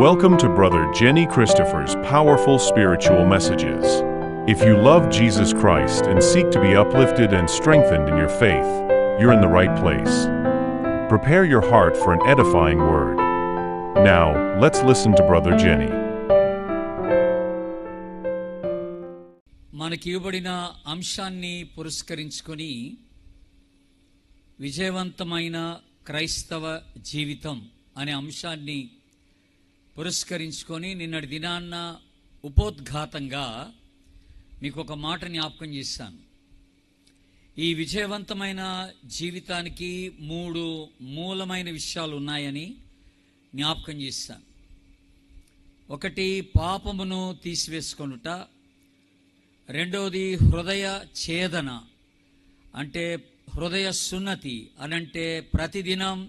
Welcome to Brother Jenny Christopher's powerful spiritual messages. If you love Jesus Christ and seek to be uplifted and strengthened in your faith, you're in the right place. Prepare your heart for an edifying word. Now, let's listen to Brother Jenny. మనకి ఇవ్వబడిన అంశాన్ని పురస్కరించుకొని విజయవంతమైన క్రైస్తవ జీవితం అనే అంశాన్ని పురస్కరించుకొని నిన్నటి దినాన్న ఉపోద్ఘాతంగా మీకు ఒక మాట జ్ఞాపకం చేశాను. ఈ విజయవంతమైన జీవితానికి 3 మూలమైన విషయాలు ఉన్నాయని జ్ఞాపకం చేశాను. ఒకటి, పాపమును తీసివేసుకొనుట. రెండవది, హృదయ ఛేదన, అంటే హృదయ సున్నతి అనంటే ప్రతిదినం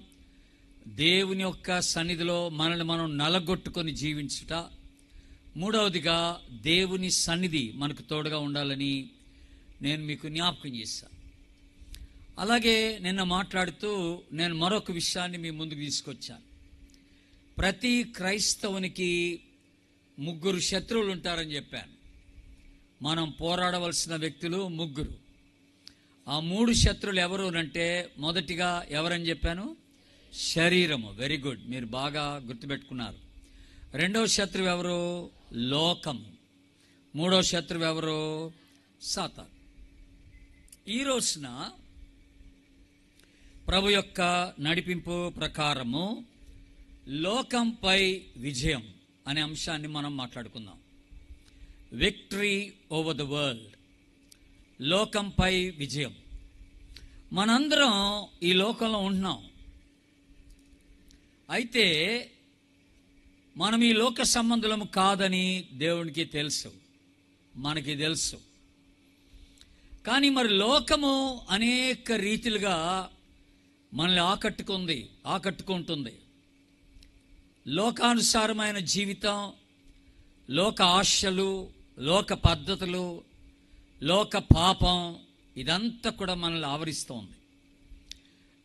దేవుని యొక్క సన్నిధిలో మనల్ని మనం నలగొట్టుకొని జీవించుట. మూడవదిగా, దేవుని సన్నిధి మనకు తోడుగా ఉండాలని నేను మీకు జ్ఞాపకం చేశాను. అలాగే నిన్న మాట్లాడుతూ నేను మరొక విషయాన్ని మీ ముందుకు తీసుకొచ్చాను. ప్రతి క్రైస్తవునికి 3 శత్రువులు ఉంటారని చెప్పాను. మనం పోరాడవలసిన వ్యక్తులు 3. ఆ 3 శత్రువులు ఎవరు అంటే, మొదటిగా ఎవరని చెప్పాను? శరీరము. వెరీ గుడ్, మీరు బాగా గుర్తుపెట్టుకున్నారు. రెండవ శత్రువు ఎవరు? లోకం. మూడవ శత్రువు ఎవరు? సాతాను. ఈ రోజున ప్రభు యొక్క నడిపింపు ప్రకారము లోకంపై విజయం అనే అంశాన్ని మనం మాట్లాడుకుందాం. Victory over the world. లోకంపై విజయం. మనందరం ఈ లోకంలో ఉంటున్నాం. అయితే మనం ఈ లోక సంబంధులము కాదని దేవునికి తెలుసు, మనకి తెలుసు. కానీ మరి లోకము అనేక రీతిలుగా మనల్ని ఆకట్టుకుంటుంది. లోకానుసారమైన జీవితం, లోక ఆశలు, లోక పద్ధతులు, లోక పాపం, ఇదంతా కూడా మనల్ని ఆవరిస్తోంది.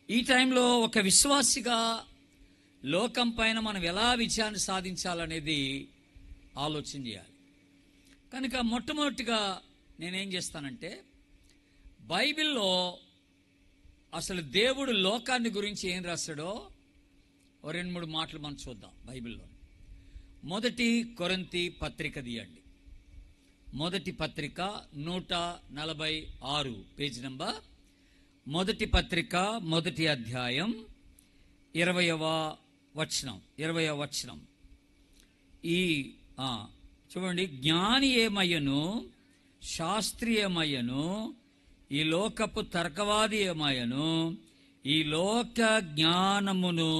ఈ టైంలో ఒక విశ్వాసిగా లోకం పైన మనం ఎలా విజయాన్ని సాధించాలనేది ఆలోచన చేయాలి. కనుక మొట్టమొదటిగా నేనేం చేస్తానంటే, బైబిల్లో అసలు దేవుడు లోకాన్ని గురించి ఏం రాశాడో 2-3 మాటలు మనం చూద్దాం. బైబిల్లో మొదటి కొరింథీ పత్రిక తీయండి. మొదటి పత్రిక 146 పేజ్ నంబర్. మొదటి పత్రిక 1వ అధ్యాయం 20వ వచనం. ఈ చూడండి, జ్ఞాని ఏమయ్యను, శాస్త్రీయమయ్యను, ఈ లోకపు తర్కవాది ఏమయ్యను, ఈ లోక జ్ఞానమును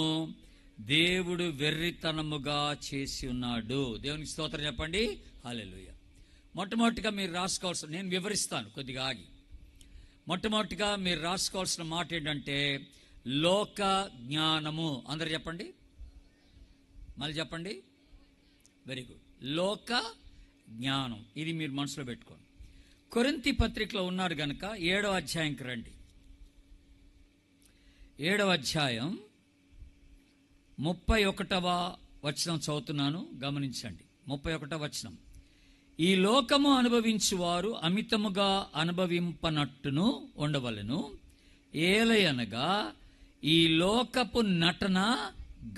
దేవుడు వెర్రితనముగా చేసి ఉన్నాడు. దేవునికి స్తోత్రం చెప్పండి. హల్లెలూయా. మొట్టమొదటిగా మీరు రాసుకోవాల్సిన, నేను వివరిస్తాను కొద్దిగా ఆగి. మొట్టమొదటిగా మీరు రాసుకోవాల్సిన మాట ఏంటంటే, లోక జ్ఞానము. అందరు చెప్పండి, మళ్ళీ చెప్పండి. Very good. లోక జ్ఞానం, ఇది మీరు మనసులో పెట్టుకోండి. కొరింథీ పత్రికలో ఉన్నారు కనుక 7వ అధ్యాయంకి రండి. 7వ అధ్యాయం 31వ వచనం చదువుతున్నాను, గమనించండి. 31వ వచనం. ఈ లోకము అనుభవించువారు అమితముగా అనుభవింపనట్టును ఉండవలెను, ఏలయనగా ఈ లోకపు నటన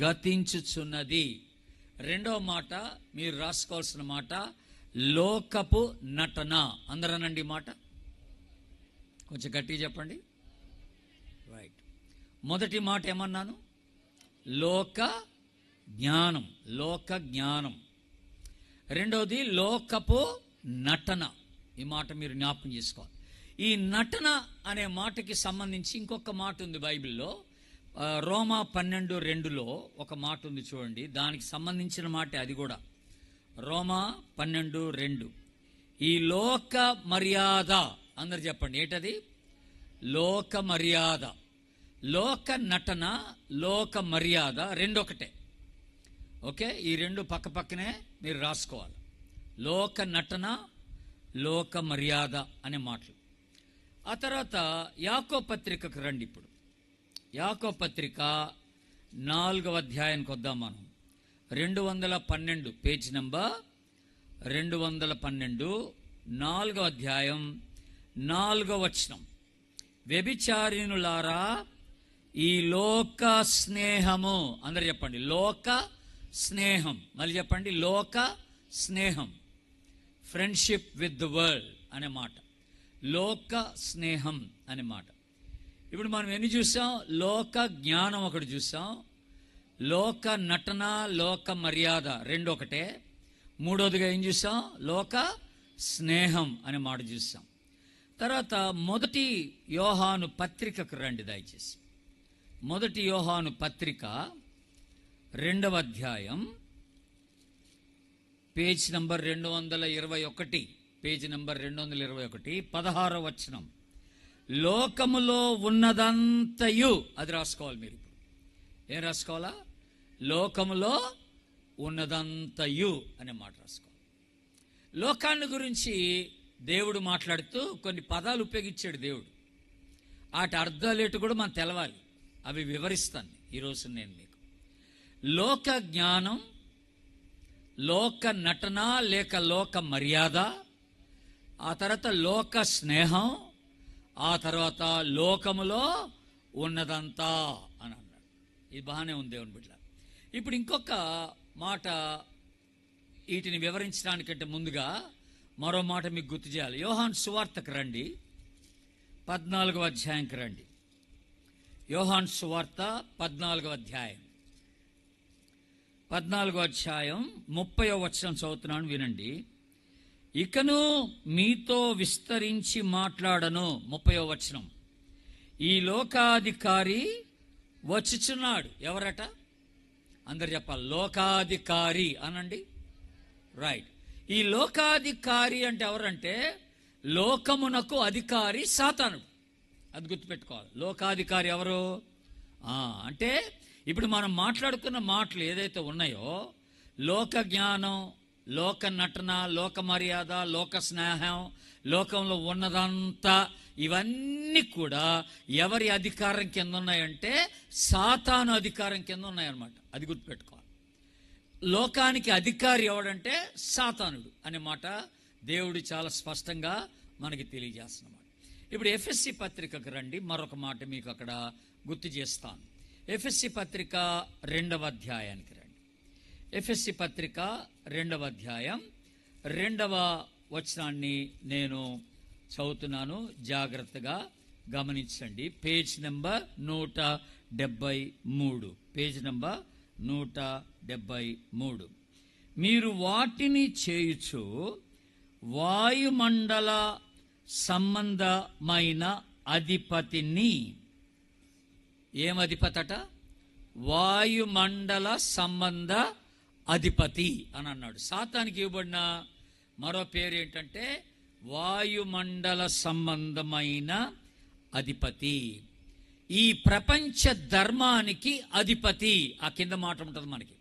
గతించుచున్నది. రెండవ మాట మీరు రాసుకోవాల్సిన మాట, లోకపు నటన. అందరనండి మాట, కొంచెం గట్టిగా చెప్పండి. రైట్. మొదటి మాట ఏమన్నాను? లోక జ్ఞానం. లోక జ్ఞానం. రెండవది లోకపు నటన. ఈ మాట మీరు జ్ఞాపకం చేసుకోవాలి. ఈ నటన అనే మాటకి సంబంధించి ఇంకొక మాట ఉంది బైబిల్లో. రోమా 12:2లో ఒక మాట ఉంది చూడండి, దానికి సంబంధించిన మాట అది కూడా. రోమా 12:2. ఈ లోక మర్యాద. అందరు చెప్పండి, ఏంటది? లోక మర్యాద. లోక నటన, లోక మర్యాద రెండొకటే. ఓకే, ఈ రెండు పక్క పక్కనే మీరు రాసుకోవాలి. లోక నటన, లోక మర్యాద అనే మాటలు. ఆ తర్వాత యాకోబు పత్రికకు రండి. ఇప్పుడు యాకోబు పత్రిక 4వ అధ్యాయానికి వద్దాం మనం. 212, పేజ్ నంబర్ 212, 4వ అధ్యాయం 4వ వచనం. వ్యభిచారిణులారా, ఈ లోక స్నేహము, అందరు చెప్పండి, లోక స్నేహం. మళ్ళీ చెప్పండి, లోక స్నేహం. ఫ్రెండ్షిప్ విత్ ద వరల్డ్ అనే మాట, లోక స్నేహం అనే మాట. ఇప్పుడు మనం ఎన్ని చూసాం? లోక జ్ఞానం ఒకటి చూసాం, లోక నటన, లోక మర్యాద రెండు ఒకటే. మూడోదిగా ఏం చూసాం? లోక స్నేహం అనే మాట చూసాం. తర్వాత 1 యోహాను పత్రికకు రండి దయచేసి. 1 యోహాను పత్రిక 2వ అధ్యాయం, పేజ్ నంబర్ 221, పేజ్ నంబర్ 221, 16వ వచనం. లోకములో ఉన్నదంతయు, అది రాసుకోవాలి మీరు. ఇప్పుడు ఏం రాసుకోవాలా? లోకములో ఉన్నదంతయు అనే మాట రాసుకోవాలి. లోకాన్ని గురించి దేవుడు మాట్లాడుతూ కొన్ని పదాలు ఉపయోగించాడు దేవుడు. వాటి అర్థాలేటు కూడా మనం తెలవాలి. అవి వివరిస్తాను ఈరోజు నేను మీకు. లోక జ్ఞానం, లోక నటన లేక లోక మర్యాద, ఆ తర్వాత లోక స్నేహం, ఆ తర్వాత లోకములో ఉన్నదంతా అని అన్నాడు. ఇది బాగానే ఉంది దేవుని బిడ్డ. ఇప్పుడు ఇంకొక మాట వీటిని వివరించడానికంటే ముందుగా మరో మాట మీకు గుర్తు చేయాలి. యోహాను సువార్తకు రండి, 14వ అధ్యాయంకి రండి. యోహాను సువార్త 14వ అధ్యాయం, 14వ అధ్యాయం 30వ వచనం చదువుతున్నాను, వినండి. ఇకను మీతో విస్తరించి మాట్లాడను, 30వ వచనం. ఈ లోకాధికారి వచ్చుచున్నాడు. ఎవరట? అందరు చెప్పాలి, లోకాధికారి అనండి. రైట్. ఈ లోకాధికారి అంటే ఎవరంటే లోకమునకు అధికారి సాతానుడు. అది గుర్తుపెట్టుకోవాలి. లోకాధికారి ఎవరు అంటే ఇప్పుడు మనం మాట్లాడుకున్న మాటలు ఏదైతే ఉన్నాయో, లోక జ్ఞానం, లోక నటన, లోక మర్యాద, లోక స్నేహం, లోకంలో ఉన్నదంతా, ఇవన్నీ కూడా ఎవరి అధికారం కింద ఉన్నాయంటే సాతాను అధికారం కింద ఉన్నాయన్నమాట. అది గుర్తుపెట్టుకోవాలి. లోకానికి అధికారి ఎవడంటే సాతానుడు అనే మాట దేవుడు చాలా స్పష్టంగా మనకి తెలియజేస్తున్నమాట. ఇప్పుడు ఎఫ్ఎస్సి పత్రికకు రండి, మరొక మాట మీకు అక్కడ గుర్తు చేస్తాను. ఎఫ్ఎస్సి పత్రిక 2వ అధ్యాయానికి రండి. ఎఫ్ఎస్సి పత్రిక 2వ అధ్యాయం 2వ వచనాన్ని నేను చదువుతున్నాను, జాగ్రత్తగా గమనించండి. Page number 173, page number 173. మీరు వాటిని చేయుచు వాయుమండల సంబంధమైన అధిపతిని, ఏమధిపతట? వాయుమండల సంబంధ అధిపతి అని అన్నాడు. సాతానికి ఇవ్వబడిన మరో పేరు ఏంటంటే వాయుమండల సంబంధమైన అధిపతి. ఈ ప్రపంచ ధర్మానికి అధిపతి. ఆ కింద మాట ఉంటుంది మనకి,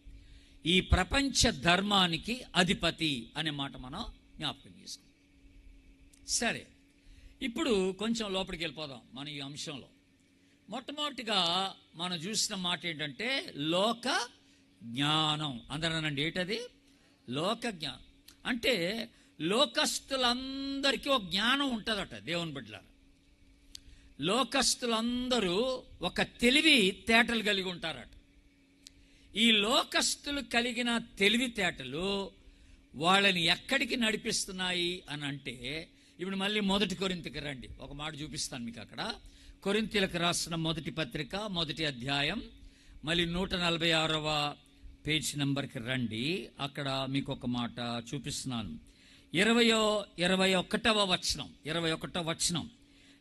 ఈ ప్రపంచ ధర్మానికి అధిపతి అనే మాట మనం జ్ఞాపకం చేసుకుంటాం. సరే, ఇప్పుడు కొంచెం లోపలికి వెళ్ళిపోదాం మన ఈ అంశంలో. మొట్టమొదటిగా మనం చూసిన మాట ఏంటంటే లోక జ్ఞానం. అందరనండి, ఏంటది? లోక జ్ఞానం అంటే లోకస్తులందరికీ ఒక జ్ఞానం ఉంటుందట దేవుని బిడ్డలారా. లోకస్తులందరూ ఒక తెలివి తేటలు కలిగి ఉంటారట. ఈ లోకస్తులు కలిగిన తెలివితేటలు వాళ్ళని ఎక్కడికి నడిపిస్తున్నాయి అని అంటే, ఇప్పుడు మళ్ళీ 1 కొరింథీకి రండి, ఒక మాట చూపిస్తాను మీకు అక్కడ. కొరింథీయులకు రాసిన 1 పత్రిక 1వ అధ్యాయం, మళ్ళీ 146వ పేజ్ నెంబర్కి రండి. అక్కడ మీకు ఒక మాట చూపిస్తున్నాను. 21వ వచనం.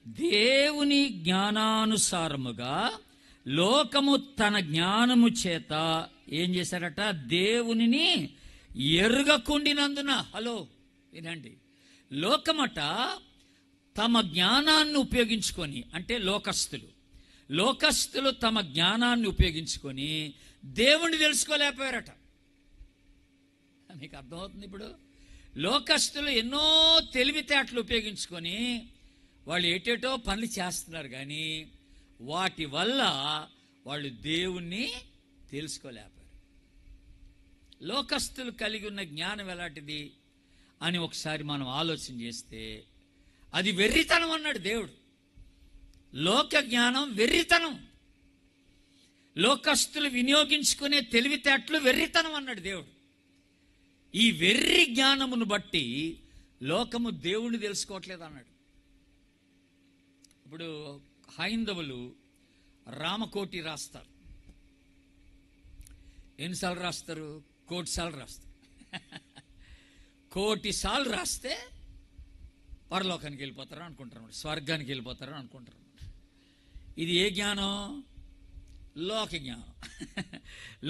దేవుని జ్ఞానానుసారముగా లోకము తన జ్ఞానము చేత ఏం చేశారట? దేవునిని ఎరుగకుండినందున. హలో వినండి, లోకమట తమ జ్ఞానాన్ని ఉపయోగించుకొని, అంటే లోకస్తులు తమ జ్ఞానాన్ని ఉపయోగించుకొని దేవుణ్ణి తెలుసుకోలేకపోయారట. మీకు అర్థమవుతుంది? ఇప్పుడు లోకస్తులు ఎన్నో తెలివితేటలు ఉపయోగించుకొని వాళ్ళు ఏటేటో పనులు చేస్తున్నారు, కానీ వాటి వల్ల వాళ్ళు దేవుణ్ణి తెలుసుకోలేకపోయారు. లోకస్తులు కలిగి ఉన్న జ్ఞానం ఎలాంటిది అని ఒకసారి మనం ఆలోచన చేస్తే అది వెర్రితనం అన్నాడు దేవుడు. లోక జ్ఞానం వెర్రితనం, లోకస్తులు వినియోగించుకునే తెలివితేటలు వెర్రితనం అన్నాడు దేవుడు. ఈ వెర్రి జ్ఞానమును బట్టి లోకము దేవుణ్ణి తెలుసుకోవట్లేదు అన్నాడు. ఇప్పుడు హైందవులు రామకోటి రాస్తారు. ఎన్నిసార్లు రాస్తారు? 1,000,000 సార్లు రాస్తారు. 1,000,000 సార్లు రాస్తే పరలోకానికి వెళ్ళిపోతారు అనుకుంటారు, స్వర్గానికి వెళ్ళిపోతారు అనుకుంటారు. ఇది ఏ జ్ఞానం? లోక జ్ఞానం.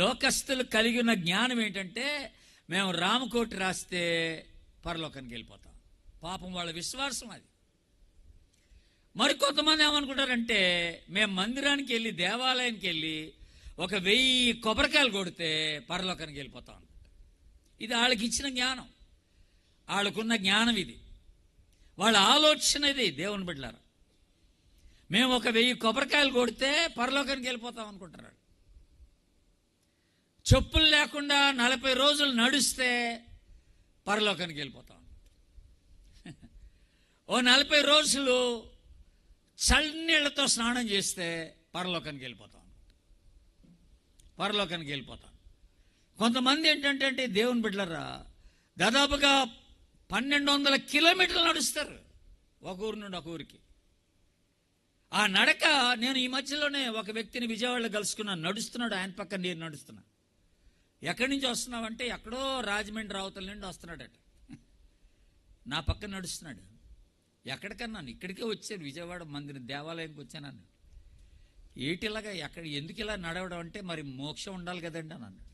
లోకస్తులు కలిగి ఉన్న జ్ఞానం ఏంటంటే మేము రామకోటి రాస్తే పరలోకానికి వెళ్ళిపోతాం. పాపం వాళ్ళ విశ్వాసం అది. మరికొంతమంది ఏమనుకుంటారంటే మేము మందిరానికి వెళ్ళి, దేవాలయానికి వెళ్ళి 1,000 కొబ్బరికాయలు కొడితే పరలోకానికి వెళ్ళిపోతాం అనుకుంటారు. ఇది వాళ్ళకి ఇచ్చిన జ్ఞానం, వాళ్ళకున్న జ్ఞానం ఇది, వాళ్ళ ఆలోచన ఇది. దేవుని బిడ్డలారా, మేము 1,000 కొబ్బరికాయలు కొడితే పరలోకానికి వెళ్ళిపోతాం అనుకుంటున్నాడు. చెప్పులు లేకుండా 40 రోజులు నడుస్తే పరలోకానికి వెళ్ళిపోతాం. ఓ 40 రోజులు చల్లనీళ్లతో స్నానం చేస్తే పరలోకానికి వెళ్ళిపోతాం. పరలోకానికి వెళ్ళిపోతాం. కొంతమంది ఏంటంటే దేవుని బిడ్డలరా, దాదాపుగా 1,200 కిలోమీటర్లు నడుస్తారు ఒక ఊరు నుండి ఒక ఊరికి. ఆ నడక, నేను ఈ మధ్యలోనే ఒక వ్యక్తిని విజయవాడలో కలుసుకున్నాను. నడుస్తున్నాడు, ఆయన పక్కన నేను నడుస్తున్నా. ఎక్కడి నుంచి వస్తున్నావంటే ఎక్కడో రాజమండ్రి రావుతల నుండి వస్తున్నాడట. నా పక్కన నడుస్తున్నాడు. ఎక్కడికన్నాను? ఇక్కడికే వచ్చాను, విజయవాడ మందిరం దేవాలయానికి వచ్చాను. ఏటిలాగా ఎక్కడ ఎందుకు ఇలా నడవడం అంటే మరి మోక్షం ఉండాలి కదండి అని అన్నాడు.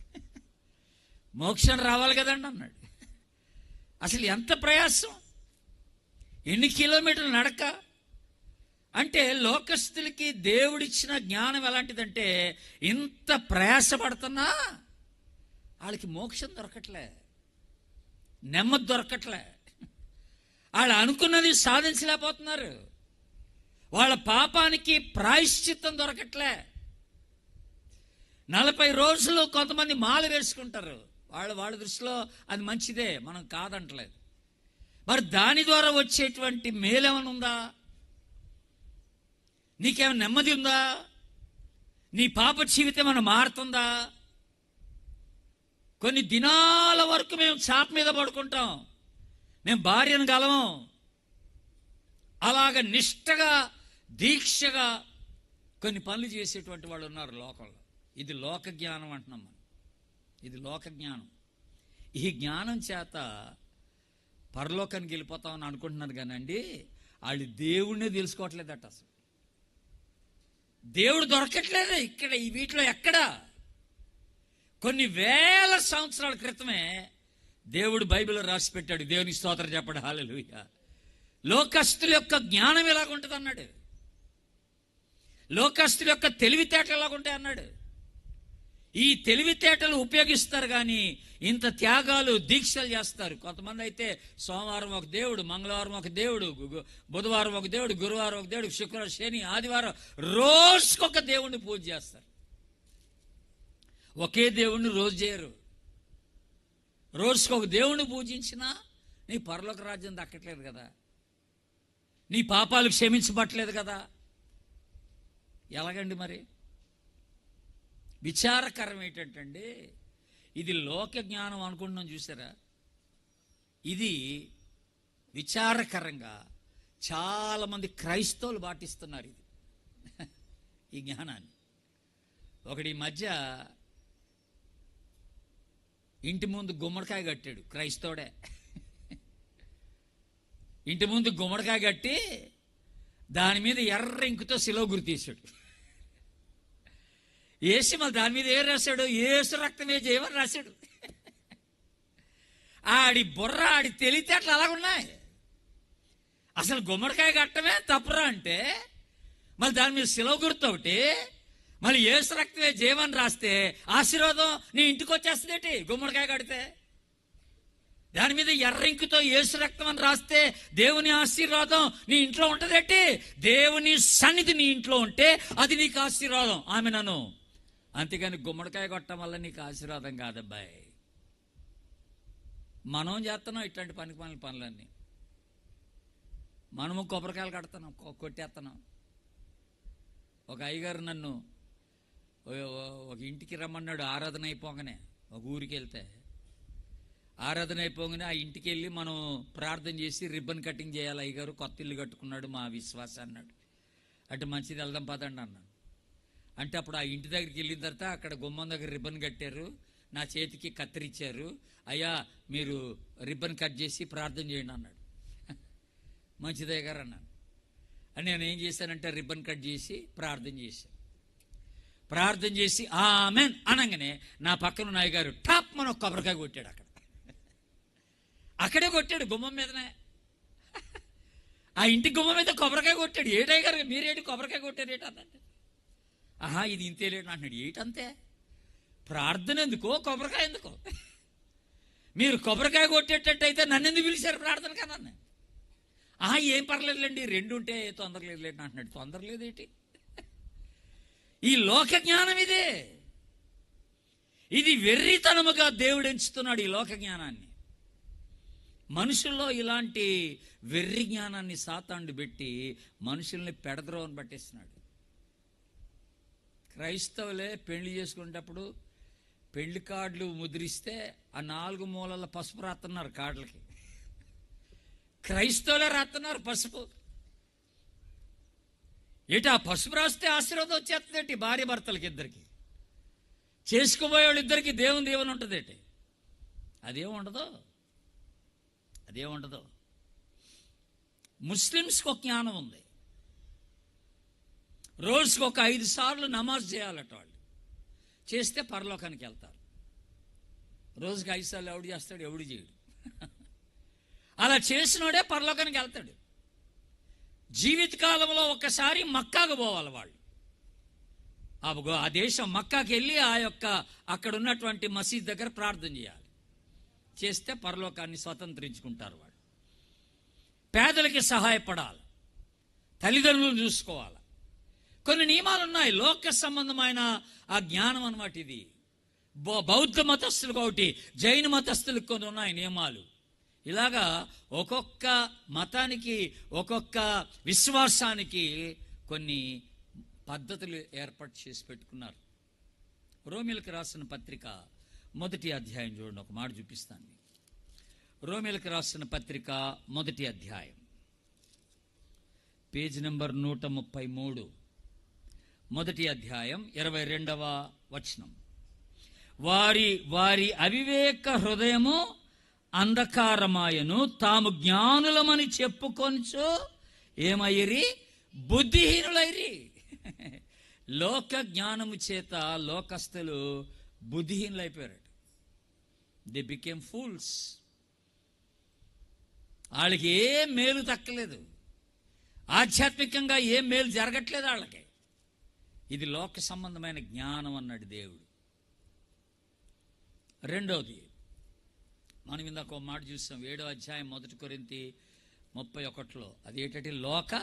మోక్షం రావాలి కదండి అన్నాడు. అసలు ఎంత ప్రయాసం, ఎన్ని కిలోమీటర్లు నడక అంటే. లోకస్తులకి దేవుడిచ్చిన జ్ఞానం ఎలాంటిదంటే ఇంత ప్రయాసపడుతున్నా వాళ్ళకి మోక్షం దొరకట్లే, నెమ్మది దొరకట్లే. వాళ్ళు అనుకున్నది సాధించలేకపోతున్నారు. వాళ్ళ పాపానికి ప్రాయశ్చిత్తం దొరకట్లే. 40 రోజులు కొంతమంది మాల వేసుకుంటారు. వాళ్ళ దృష్టిలో అది మంచిదే, మనం కాదంటలేదు. మరి దాని ద్వారా వచ్చేటువంటి మేలేమని ఉందా? నీకేమైనా నెమ్మది ఉందా? నీ పాప జీవితం ఏమైనా మారుతుందా? కొన్ని దినాల వరకు మేము చాప మీద పడుకుంటాం, మేము భార్యను గలము. అలాగ నిష్టగా, దీక్షగా కొన్ని పనులు చేసేటువంటి వాళ్ళు ఉన్నారు లోకంలో. ఇది లోక జ్ఞానం అంటున్నాం మనం. ఇది లోక జ్ఞానం. ఈ జ్ఞానం చేత పరలోకానికి వెళ్ళిపోతామని అనుకుంటున్నారు కానండి, వాళ్ళు దేవుణ్ణే తెలుసుకోవట్లేదట. అసలు దేవుడు దొరకట్లేదు ఇక్కడ ఈ వీటిలో ఎక్కడా. కొన్ని వేల సంవత్సరాల క్రితమే దేవుడు బైబిల్లో రాసి పెట్టాడు. దేవుని స్తోత్రం చెప్పడు, హల్లెలూయా. లోకస్తుల యొక్క జ్ఞానం ఎలాగుంటుంది అన్నాడు, లోకస్తుల యొక్క తెలివితేటలు ఎలాగుంటాయి అన్నాడు. ఈ తెలివితేటలు ఉపయోగిస్తారు కానీ ఇంత త్యాగాలు, దీక్షలు చేస్తారు. కొంతమంది అయితే సోమవారం ఒక దేవుడు, మంగళవారం ఒక దేవుడు, బుధవారం ఒక దేవుడు, గురువారం ఒక దేవుడు, శుక్రవారం, శని, ఆదివారం రోజుకొక దేవుడిని పూజ చేస్తారు. ఒకే దేవుణ్ణి రోజు చేయరు. రోజుకొక దేవుణ్ణి పూజించినా నీ పరలోక రాజ్యం దక్కట్లేదు కదా, నీ పాపాలు క్షమించబట్టలేదు కదా. ఎలాగండి మరి? విచారకరం ఏంటంటే ఇది లోక జ్ఞానం అనుకుంటున్నాం చూసారా, ఇది విచారకరంగా చాలామంది క్రైస్తవులు పాటిస్తున్నారు ఇది ఈ జ్ఞానాన్ని. ఒకటి ఈ మధ్య ఇంటి ముందు గుమ్మడికాయ కట్టాడు, క్రైస్తవుడే. ఇంటి ముందు గుమ్మడికాయ కట్టి దాని మీద ఎర్ర ఇంకుతో శిలువ గురి తీశాడు. ఏసి మళ్ళీ దాని మీద ఏం రాశాడు? యేసు రక్తమే జయమని రాశాడు. ఆడి బుర్ర, ఆడి తెలివితేటలు అలాగున్నాయి. అసలు గుమ్మడికాయ కట్టమే తప్పురా అంటే మళ్ళీ దాని మీద శిలువ గుర్తొకటి, మళ్ళీ యేసు రక్తమే జయమని రాస్తే ఆశీర్వాదం నీ ఇంటికి వచ్చేస్తుందేటి? గుమ్మడికాయ కడితే దాని మీద ఎర్ర ఇంకుతో యేసు రక్తం అని రాస్తే దేవుని ఆశీర్వాదం నీ ఇంట్లో ఉంటుందేటి? దేవుని సన్నిధి నీ ఇంట్లో ఉంటే అది నీకు ఆశీర్వాదం. ఆమె నన్ను అంతేగాని గుమ్మడికాయ కొట్టడం వల్ల నీకు ఆశీర్వాదం కాదబ్బాయి. మనం చేస్తున్నాం ఇట్లాంటి పనులన్నీ. మనము కొబ్బరికాయలు కడుతున్నాం, కొట్టేస్తున్నాం. ఒక అయ్యగారు నన్ను ఒక ఇంటికి రమ్మన్నాడు ఆరాధన అయిపోగానే. ఒక ఊరికి వెళ్తే ఆరాధన అయిపోగానే ఆ ఇంటికి వెళ్ళి మనం ప్రార్థన చేసి రిబ్బన్ కటింగ్ చేయాలి. అయ్యగారు కొత్త ఇల్లు కట్టుకున్నాడు, మా విశ్వాసం అన్నాడు. అంటే మంచిది, వెళ్దాం పదండి అన్నాను. అంటే అప్పుడు ఆ ఇంటి దగ్గరికి వెళ్ళిన తర్వాత అక్కడ గుమ్మం దగ్గర రిబ్బన్ కట్టారు, నా చేతికి కత్తిరించారు. అయ్యా మీరు రిబ్బన్ కట్ చేసి ప్రార్థన చేయండి అన్నాడు. మంచిదే గారు అన్నాను. అని నేను ఏం చేశానంటే రిబ్బన్ కట్ చేసి ప్రార్థన చేశాను. ప్రార్థన చేసి ఆమెన్ అనగానే నా పక్కన నాయ్ గారు టాప్ మన కొబ్బరికాయ కొట్టాడు. అక్కడే కొట్టాడు, గుమ్మం మీదనే. ఆ ఇంటి గుమ్మం మీద కొబ్బరికాయ కొట్టాడు. ఏటయ్య గారు మీరేంటి కొబ్బరికాయ కొట్టారు ఏట అన్నాడు. ఆహా ఇది ఇంతేలేడు అన్నాడు. ఏటంతే, ప్రార్థన ఎందుకో కొబ్బరికాయ ఎందుకో? మీరు కొబ్బరికాయ కొట్టేటట్టయితే నన్ను ఎందుకు పిలిచారు ప్రార్థన కన్నా? ఆహా ఏం పర్లేదులేండి, రెండు ఉంటే తొందర లేదులేండి అంటున్నాడు. తొందర లేదేంటి? ఈ లోక జ్ఞానం ఇదే. ఇది వెర్రితనముగా దేవుడు ఎంచుతున్నాడు ఈ లోక జ్ఞానాన్ని. మనుషుల్లో ఇలాంటి వెర్రి జ్ఞానాన్ని సాతానుడు పెట్టి మనుషుల్ని పెడద్రోవని పట్టేస్తున్నాడు. క్రైస్తవులే పెళ్లి చేసుకునేటప్పుడు పెళ్లి కార్డులు ముద్రిస్తే ఆ 4 మూలల పసుపు రాస్తున్నారు కార్డులకి. క్రైస్తవులే రాస్తున్నారు పసుపు. ఏటి ఆ పసుపు రాస్తే ఆశీర్వాదం వచ్చేస్తుందేంటి భార్య భర్తలకి ఇద్దరికి? చేసుకోబోయే వాళ్ళు ఇద్దరికి దేవుని ఉంటుందేంటి? అదేముండదు. ముస్లిమ్స్కి ఒక జ్ఞానం ఉంది. రోజుకి ఒక 5 సార్లు నమాజ్ చేయాలట వాళ్ళు. చేస్తే పరలోకానికి వెళ్తారు. రోజుకి 5 సార్లు ఎవడు చేస్తాడు? ఎవడు చేయడు. అలా చేసినోడే పరలోకానికి వెళ్తాడు. జీవితకాలంలో ఒక్కసారి మక్కాకు పోవాలి వాళ్ళు. ఆ దేశం మక్కాకి వెళ్ళి అక్కడ ఉన్నటువంటి మసీద్ దగ్గర ప్రార్థన చేయాలి. చేస్తే పరలోకాన్ని స్వతంత్రించుకుంటారు వాళ్ళు. పేదలకి సహాయపడాలి, తల్లిదండ్రులను చూసుకోవాలి. కొన్ని నియమాలు ఉన్నాయి, లోక సంబంధమైన ఆ జ్ఞానం అన్నమాట ఇది. బౌద్ధ మతస్థులకు ఒకటి, జైన మతస్థులకు కొన్ని ఉన్నాయి నియమాలు. ఇలాగా ఒక్కొక్క మతానికి ఒక్కొక్క విశ్వాసానికి కొన్ని పద్ధతులు ఏర్పాటు చేసి పెట్టుకున్నారు. రోమిలకు రాసిన పత్రిక 1వ అధ్యాయం చూడండి, ఒక మాట చూపిస్తాను. రోమిలకు రాసిన పత్రిక 1వ అధ్యాయం, పేజ్ నెంబర్ 133, 1వ అధ్యాయం 22వ వచనం. వారి అవివేక హృదయము అంధకారమాయను, తాము జ్ఞానులమని చెప్పుకొనుచు ఏమయ్యిరి? బుద్ధిహీనులైరి. లోక జ్ఞానము చేత లోకస్తులు బుద్ధిహీనులైపోయారు. They became fools. వాళ్ళకి ఏం మేలు దక్కలేదు, ఆధ్యాత్మికంగా ఏం మేలు జరగట్లేదు వాళ్ళకి. ఇది లోక సంబంధమైన జ్ఞానం అన్నాడు దేవుడు. రెండవది, మనం ఇందాక ఒక మాట చూస్తాం 7వ అధ్యాయం 1 కొరింథీ 31లో. అది ఏంటంటే లోక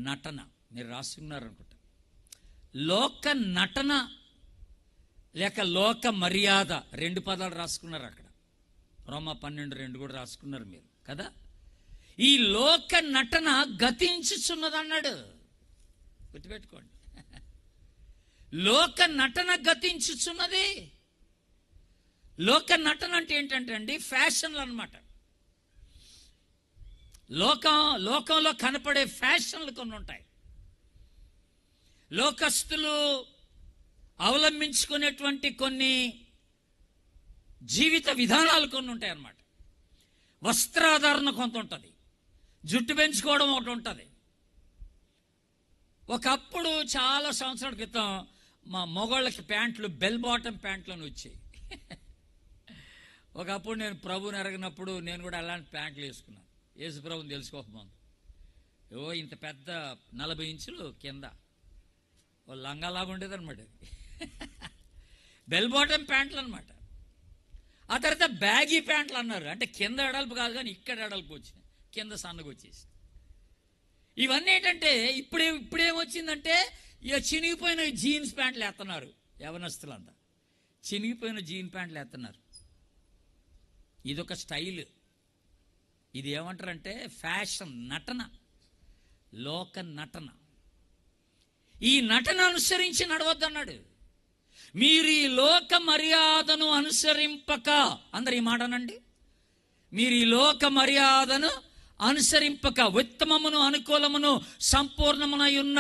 నటన. మీరు రాసుకున్నారనుకుంటా. లోక నటన లేక లోక మర్యాద 2 పదాలు రాసుకున్నారు అక్కడ. రోమా 12:2 కూడా రాసుకున్నారు మీరు కదా. ఈ లోక నటన గతించుచున్నది అన్నాడు, గుర్తుపెట్టుకోండి. లోక నటన గతించుచున్నది. లోక నటన అంటే ఏంటంటే అండి, ఫ్యాషన్లు అన్నమాట. లోకంలో కనపడే ఫ్యాషన్లు కొన్ని ఉంటాయి. లోకస్తులు అవలంబించుకునేటువంటి కొన్ని జీవిత విధానాలు కొన్ని ఉంటాయి అన్నమాట. వస్త్రాధారణ కొంత ఉంటుంది, జుట్టు పెంచుకోవడం ఒకటి ఉంటుంది. ఒకప్పుడు చాలా సంవత్సరాల క్రితం మా మొగోళ్ళకి ప్యాంట్లు బెల్ బాటమ్ ప్యాంట్లను వచ్చాయి. ఒకప్పుడు నేను ప్రభుని ఎరగినప్పుడు నేను కూడా అలాంటి ప్యాంట్లు వేసుకున్నాను. యేసు ప్రభుని తెలుసుకోకముందు ఇంత పెద్ద 40 ఇంచులు కింద ఓ లంగాలాగా ఉండేది అనమాట. బెల్ బాటమ్ ప్యాంట్లు అనమాట. ఆ తర్వాత బ్యాగీ ప్యాంట్లు అన్నారు. అంటే కింద ఎడల్పు కాదు కానీ ఇక్కడ ఎడల్పు వచ్చినాయి, కింద సన్నగా వచ్చేసి. ఇవన్నీ ఏంటంటే ఇప్పుడేమొచ్చిందంటే ఇక చినిగిపోయిన జీన్స్ ప్యాంట్లు వేస్తున్నారు యవనస్తులంతా. చినిగిపోయిన జీన్ ప్యాంట్లు వేస్తున్నారు. ఇదొక స్టైల్. ఇది ఏమంటారంటే ఫ్యాషన్, నటన, లోక నటన. ఈ నటన అనుసరించి నడవద్దన్నాడు. మీరు ఈ లోక మర్యాదను అనుసరింపక, అందరు ఈ మాట అనండి, మీరు ఈ లోక మర్యాదను అనుసరింపక ఉత్తమమును అనుకూలమును సంపూర్ణమునై ఉన్న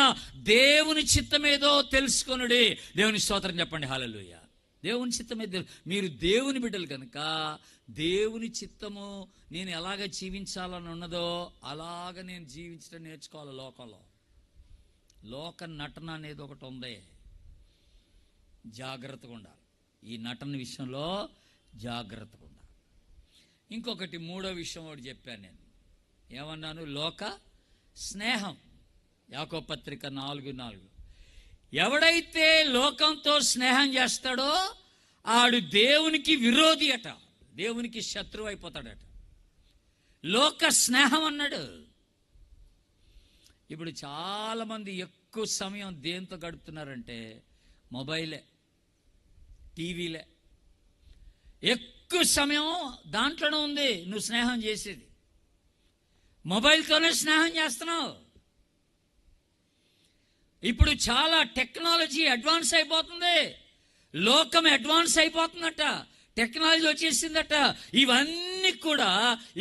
దేవుని చిత్తమేదో తెలుసుకొనుడి. దేవుని స్తోత్రం చెప్పండి. హల్లెలూయా. దేవుని చిత్తమేదో. మీరు దేవుని బిడ్డలు కనుక దేవుని చిత్తము నేను ఎలాగ జీవించాలని ఉన్నదో అలాగ నేను జీవించడం నేర్చుకోవాలి. లోకంలో లోక నటన అనేది ఒకటి ఉంది. జాగ్రత్తగా ఉండాలి. ఈ నటన విషయంలో జాగ్రత్తగా ఉండాలి. ఇంకొకటి, మూడో విషయం ఒకటి చెప్పాను నేను. ఏమన్నాను? లోక స్నేహం. యాకోబు పత్రిక 4:4. ఎవడైతే లోకంతో స్నేహం చేస్తాడో ఆడు దేవునికి విరోధి అట, దేవునికి శత్రువు అయిపోతాడట. లోక స్నేహం అన్నాడు. ఇప్పుడు చాలామంది ఎక్కువ సమయం దేంతో గడుపుతున్నారంటే మొబైలే, టీవీలే. ఎక్కువ సమయం దాంట్లోనే ఉంది నువ్వు స్నేహం చేసేది. మొబైల్తోనే స్నేహం చేస్తున్నావు. ఇప్పుడు చాలా టెక్నాలజీ అడ్వాన్స్ అయిపోతుంది, లోకం అడ్వాన్స్ అయిపోతుందట, టెక్నాలజీ వచ్చేసిందట. ఇవన్నీ కూడా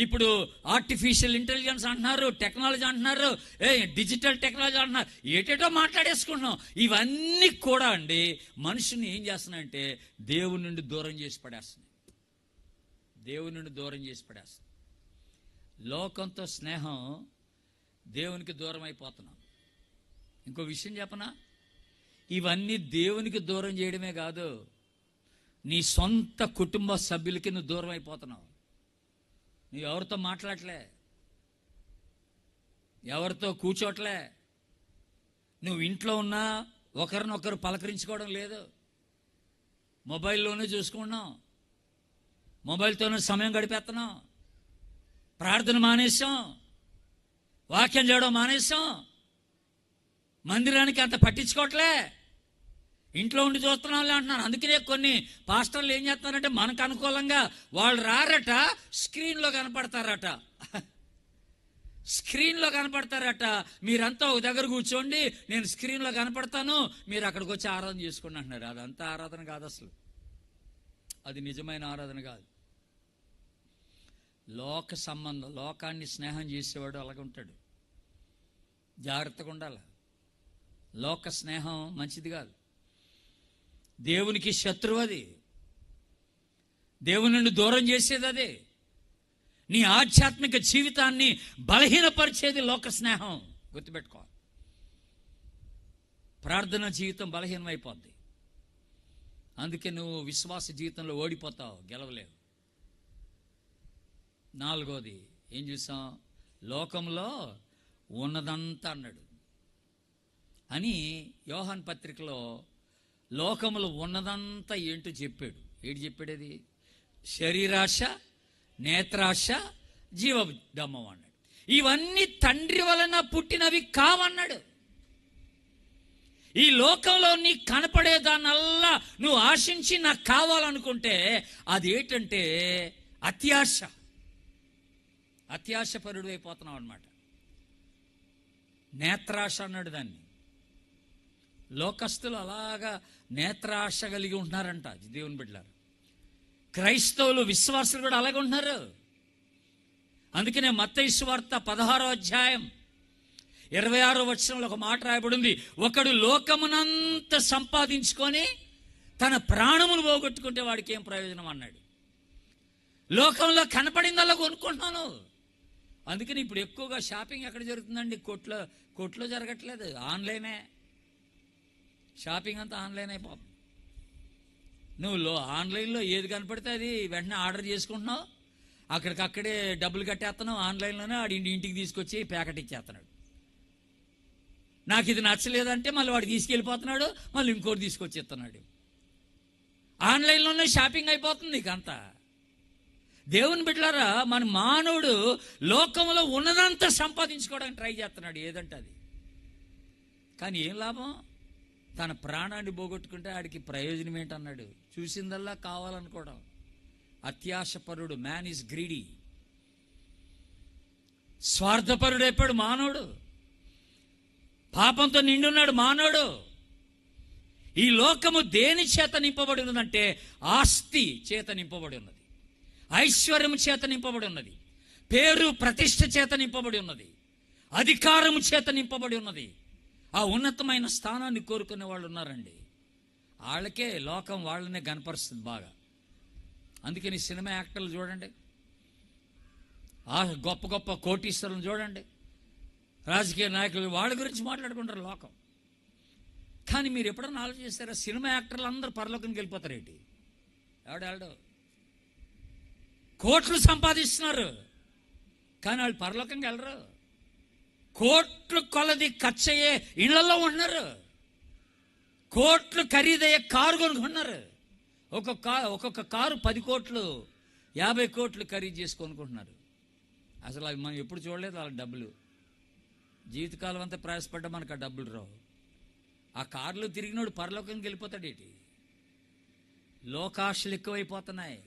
ఇప్పుడు ఆర్టిఫిషియల్ ఇంటెలిజెన్స్ అంటున్నారు, టెక్నాలజీ అంటున్నారు, డిజిటల్ టెక్నాలజీ అంటున్నారు, ఏటేటో మాట్లాడేసుకుంటున్నాం. ఇవన్నీ కూడా అండి మనుషుని ఏం చేస్తున్నాయంటే దేవుని నుండి దూరం చేసి పడేస్తున్నాయి. దేవుని నుండి దూరం చేసి పడేస్తున్నాయి. లోకంతో స్నేహం, దేవునికి దూరం అయిపోతున్నాం. ఇంకో విషయం చెప్పనా? ఇవన్నీ దేవునికి దూరం చేయడమే కాదు, నీ సొంత కుటుంబ సభ్యులకి నువ్వు దూరం అయిపోతున్నావు. నువ్వు ఎవరితో మాట్లాడలే, ఎవరితో కూర్చోట్లే, నువ్వు ఇంట్లో ఉన్నా ఒకరినొకరు పలకరించుకోవడం లేదు, మొబైల్లోనే చూసుకుంటున్నాం, మొబైల్తోనే సమయం గడిపేస్తున్నాం, ప్రార్థన మానేసాం, వాక్యం చేయడం మానేసాం, మందిరానికి అంత పట్టించుకోవట్లే, ఇంట్లో ఉండి చూస్తున్నాంలే అంటున్నారు. అందుకనే కొన్ని పాస్టర్లు ఏం చేస్తున్నారంటే మనకు అనుకూలంగా వాళ్ళు రారట, స్క్రీన్లో కనపడతారట, స్క్రీన్లో కనపడతారట. మీరంతా ఒక దగ్గర కూర్చోండి, నేను స్క్రీన్లో కనపడతాను, మీరు అక్కడికి వచ్చి ఆరాధన చేసుకోండి అంటున్నారు. అదంతా ఆరాధన కాదు, అసలు అది నిజమైన ఆరాధన కాదు. లోక సంబంధం, లోకాన్ని స్నేహం చేసేవాడు అలాగే ఉంటాడు. జాగ్రత్తగా ఉండాలి. లోక స్నేహం మంచిది కాదు, దేవునికి శత్రువు అది, దేవుని నుండి దూరం చేసేది అదే, నీ ఆధ్యాత్మిక జీవితాన్ని బలహీనపరిచేది లోక స్నేహం. గుర్తుపెట్టుకో. ప్రార్థన జీవితం బలహీనమైపోద్ది. అందుకే నువ్వు విశ్వాస జీవితంలో ఓడిపోతావు, గెలవలేవు. నాలుగోది ఏం చూసాం? లోకంలో ఉన్నదంతా అన్నాడు అని యోహాన్ పత్రికలో లోకములో ఉన్నదంతా ఏంటో చెప్పాడు. ఏంటి చెప్పాడు? అది శరీరాశ, నేత్రాశ, జీవడమ్మం అన్నాడు. ఇవన్నీ తండ్రి వలన పుట్టినవి కావన్నాడు. ఈ లోకంలో నీకు కనపడేదానల్లా నువ్వు ఆశించి నాకు కావాలనుకుంటే అదేంటంటే అత్యాశ. అత్యాశపరుడు అయిపోతున్నావు అన్నమాట. నేత్రాశ అన్నాడు దాన్ని. లోకస్తులు అలాగా నేత్రాశ కలిగి ఉంటున్నారంట దేవుని బిడ్డలారు. క్రైస్తవులు, విశ్వాసులు కూడా అలాగే ఉంటున్నారు. అందుకనే మత్తయి సువార్త 16వ అధ్యాయం 26వ వచనంలో ఒక మాట రాయబడింది. ఒకడు లోకమునంతా సంపాదించుకొని తన ప్రాణమును పోగొట్టుకుంటే వాడికి ఏం ప్రయోజనం అన్నాడు. లోకంలో కనపడిందల్లా కొనుక్కుంటున్నాను. అందుకని ఇప్పుడు ఎక్కువగా షాపింగ్ ఎక్కడ జరుగుతుందండి? కోట్లో జరగట్లేదు, ఆన్లైనే. షాపింగ్ అంతా ఆన్లైన్ అయిపోతుంది. నువ్వు ఆన్లైన్లో ఏది కనపడితే అది వెంటనే ఆర్డర్ చేసుకుంటున్నావు, అక్కడికక్కడే డబ్బులు కట్టేస్తున్నావు, ఆన్లైన్లోనే ఆడి ఇంటికి తీసుకొచ్చి ప్యాకెట్ ఇచ్చేస్తున్నాడు. నాకు ఇది నచ్చలేదంటే మళ్ళీ వాడు తీసుకెళ్ళిపోతున్నాడు, మళ్ళీ ఇంకోటి తీసుకొచ్చి ఇస్తున్నాడు. ఆన్లైన్లోనే షాపింగ్ అయిపోతుంది ఇకంతా. దేవుని బిడ్డలారా, మన మానవుడు లోకంలో ఉన్నదంతా సంపాదించుకోవడానికి ట్రై చేస్తున్నాడు, ఏదంటే అది. కానీ ఏం లాభం? తన ప్రాణాన్ని పోగొట్టుకుంటే ఆడికి ప్రయోజనం ఏంటన్నాడు. చూసిందల్లా కావాలనుకోవడం, అత్యాశపరుడు, మ్యాన్ ఈజ్ గ్రీడీ. స్వార్థపరుడు అయిపోయాడు మానవుడు. పాపంతో నిండున్నాడు మానవుడు. ఈ లోకము దేని చేత నింపబడి ఉన్నదంటే ఆస్తి చేత నింపబడి ఉన్నది, ఐశ్వర్యము చేత నింపబడి ఉన్నది, పేరు ప్రతిష్ఠ చేత నింపబడి ఉన్నది, అధికారము చేత నింపబడి ఉన్నది. ఆ ఉన్నతమైన స్థానాన్ని కోరుకునే వాళ్ళు ఉన్నారండి. వాళ్ళకే లోకం వాళ్ళనే కనపరుస్తుంది బాగా. అందుకని సినిమా యాక్టర్లు చూడండి, ఆ గొప్ప గొప్ప కోటీశ్వరులను చూడండి, రాజకీయ నాయకులు, వాళ్ళ గురించి మాట్లాడుకుంటారు లోకం. కానీ మీరు ఎప్పుడన్నా ఆలోచిస్తారా, సినిమా యాక్టర్లు అందరూ పరలోకానికి వెళ్ళిపోతారేంటి? ఎవడాడో కోట్లు సంపాదిస్తున్నారు, కానీ వాళ్ళు పరలోకంగా వెళ్ళరు. కోట్లు కొలది ఖర్చయ్యే ఇళ్లలో ఉన్నారు, కోట్లు ఖరీదయ్యే కారు కొనుక్కున్నారు. ఒక్కొక్క కారు 10 కోట్లు 50 కోట్లు ఖరీదు చేసి కొనుక్కుంటున్నారు. అసలు అవి మనం ఎప్పుడు చూడలేదు వాళ్ళ డబ్బులు. జీవితకాలం అంతా ప్రయాసపడ్డా మనకు ఆ డబ్బులు రావు. ఆ కారులో తిరిగినోడు పరలోకానికి వెళ్ళిపోతాడేటి? లోకాశలు ఎక్కువైపోతున్నాయి.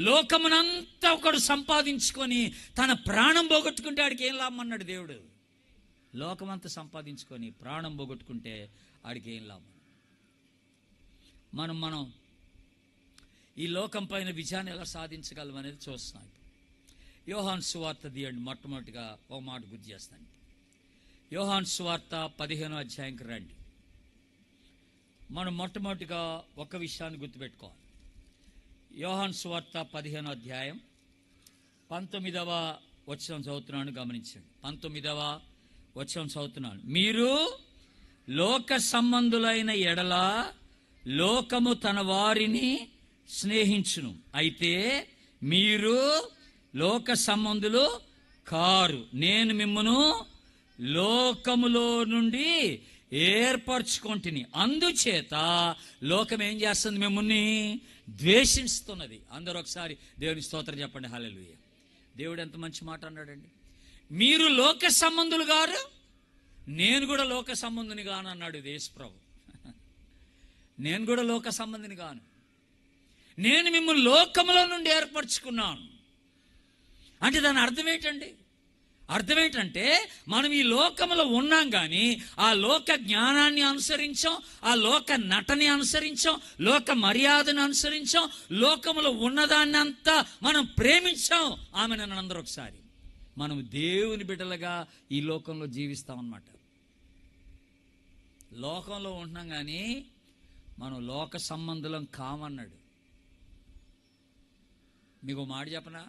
లోకమునంతా ఒకడు సంపాదించుకొని తన ప్రాణం పోగొట్టుకుంటే ఆడికి ఏం లాభం అన్నాడు దేవుడు. లోకమంతా సంపాదించుకొని ప్రాణం పోగొట్టుకుంటే ఆడికి ఏం లాభం? మనం ఈ లోకం పైన విజయాన్ని ఎలా సాధించగలం అనేది చూస్తున్నాం. యోహాను సువార్త తీయండి, మొట్టమొదటిగా ఒక మాట గుర్తు చేస్తాను. యోహాను సువార్త 15వ అధ్యాయంకి రండి. మనం మొట్టమొదటిగా ఒక విషయాన్ని గుర్తుపెట్టుకోవాలి. యోహాను సువార్త 15వ అధ్యాయం 19వ వచనం చదువుతున్నాను, గమనించండి. 19వ వచనం చదువుతున్నాను. మీరు లోక సంబంధులైన ఎడల లోకము తన వారిని స్నేహించును, అయితే మీరు లోక సంబంధులు కారు, నేను మిమ్మును లోకములో నుండి ఏర్పరచుకొంటిని, అందుచేత లోకం ఏం చేస్తుంది? మిమ్మల్ని ద్వేషిస్తున్నది. అందరూ ఒకసారి దేవుని స్తోత్రం చెప్పండి, హల్లెలూయా. దేవుడు ఎంత మంచి మాట అన్నాడండి. మీరు లోక సంబంధులు గారు, నేను కూడా లోక సంబంధుని గాను అన్నాడు యేసుప్రభు. నేను కూడా లోక సంబంధిని గాను, నేను మిమ్మల్ని లోకములో నుండి ఏర్పరచుకున్నాను. అంటే దాని అర్థం ఏంటండి? అర్థం ఏంటంటే మనం ఈ లోకములో ఉన్నాం, కానీ ఆ లోక జ్ఞానాన్ని అనుసరించాం, ఆ లోక నటని అనుసరించాం, లోక మర్యాదను అనుసరించాం, లోకములో ఉన్నదాన్ని అంతా మనం ప్రేమించాం. ఆమె నన్ను అందరూ ఒకసారి మనం దేవుని బిడ్డలుగా ఈ లోకంలో జీవిస్తామన్నమాట. లోకంలో ఉంటున్నాం, కానీ మనం లోక సంబంధులం కామన్నాడు. మీకు మాట చెప్పనా?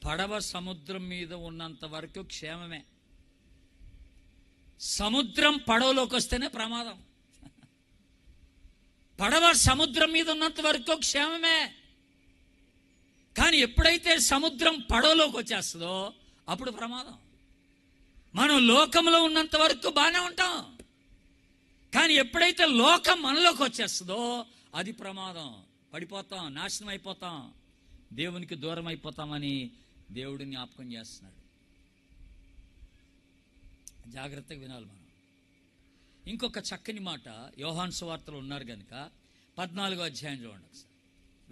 పడవ సముద్రం మీద ఉన్నంత వరకు క్షేమమే. సముద్రం పడవలోకి వస్తేనే ప్రమాదం. పడవ సముద్రం మీద ఉన్నంత వరకు క్షేమమే, కానీ ఎప్పుడైతే సముద్రం పడవలోకి వచ్చేస్తుందో అప్పుడు ప్రమాదం. మనం లోకంలో ఉన్నంత వరకు బాగానే ఉంటాం, కానీ ఎప్పుడైతే లోకం మనలోకి వచ్చేస్తుందో అది ప్రమాదం. పడిపోతాం, నాశనం అయిపోతాం, దేవునికి దూరం అయిపోతామని దేవుడు జ్ఞాపకం చేస్తున్నాడు. జాగ్రత్తగా వినాలి మనం. ఇంకొక చక్కని మాట యోహాను సువార్తలో ఉన్నారు కనుక 14వ అధ్యాయం చూడండి ఒకసారి.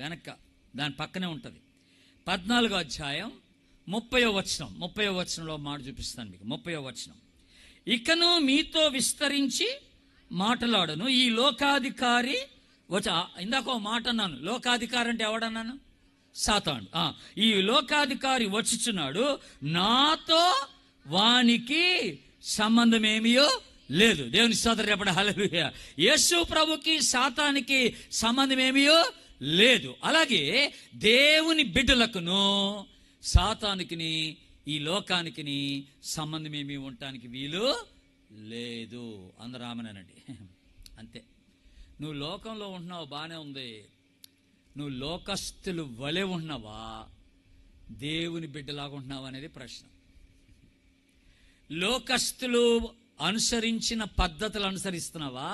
వెనక దాని పక్కనే ఉంటుంది. 14వ అధ్యాయం 30వ వచనం. 30వ వచనంలో మాట చూపిస్తాను మీకు. 30వ వచనం. ఇకను మీతో విస్తరించి మాట్లాడను, ఈ లోకాధికారి ఇందాక మాట అన్నాను. లోకాధికారి అంటే ఎవడన్నాను? సాతాను. ఈ లోకాధికారి వచ్చుచున్నాడు, నాతో వానికి సంబంధం ఏమీయో లేదు. దేవుని స్తోత్రం చెప్పండి, హల్లెలూయా. యేసు ప్రభుకి సాతానికి సంబంధం ఏమీయో లేదు. అలాగే దేవుని బిడ్డలకును సాతానికి ఈ లోకానికి సంబంధం ఏమీ ఉండటానికి వీలు లేదు. అందరూ ఆమేనండి. అంతే. నువ్వు లోకంలో ఉంటున్నావు, బాగానే ఉంది. నువ్వు లోకస్తులు వలె ఉంటున్నావా, దేవుని బిడ్డలాగా ఉంటున్నావా అనేది ప్రశ్న. లోకస్తులు అనుసరించిన పద్ధతులు అనుసరిస్తున్నావా,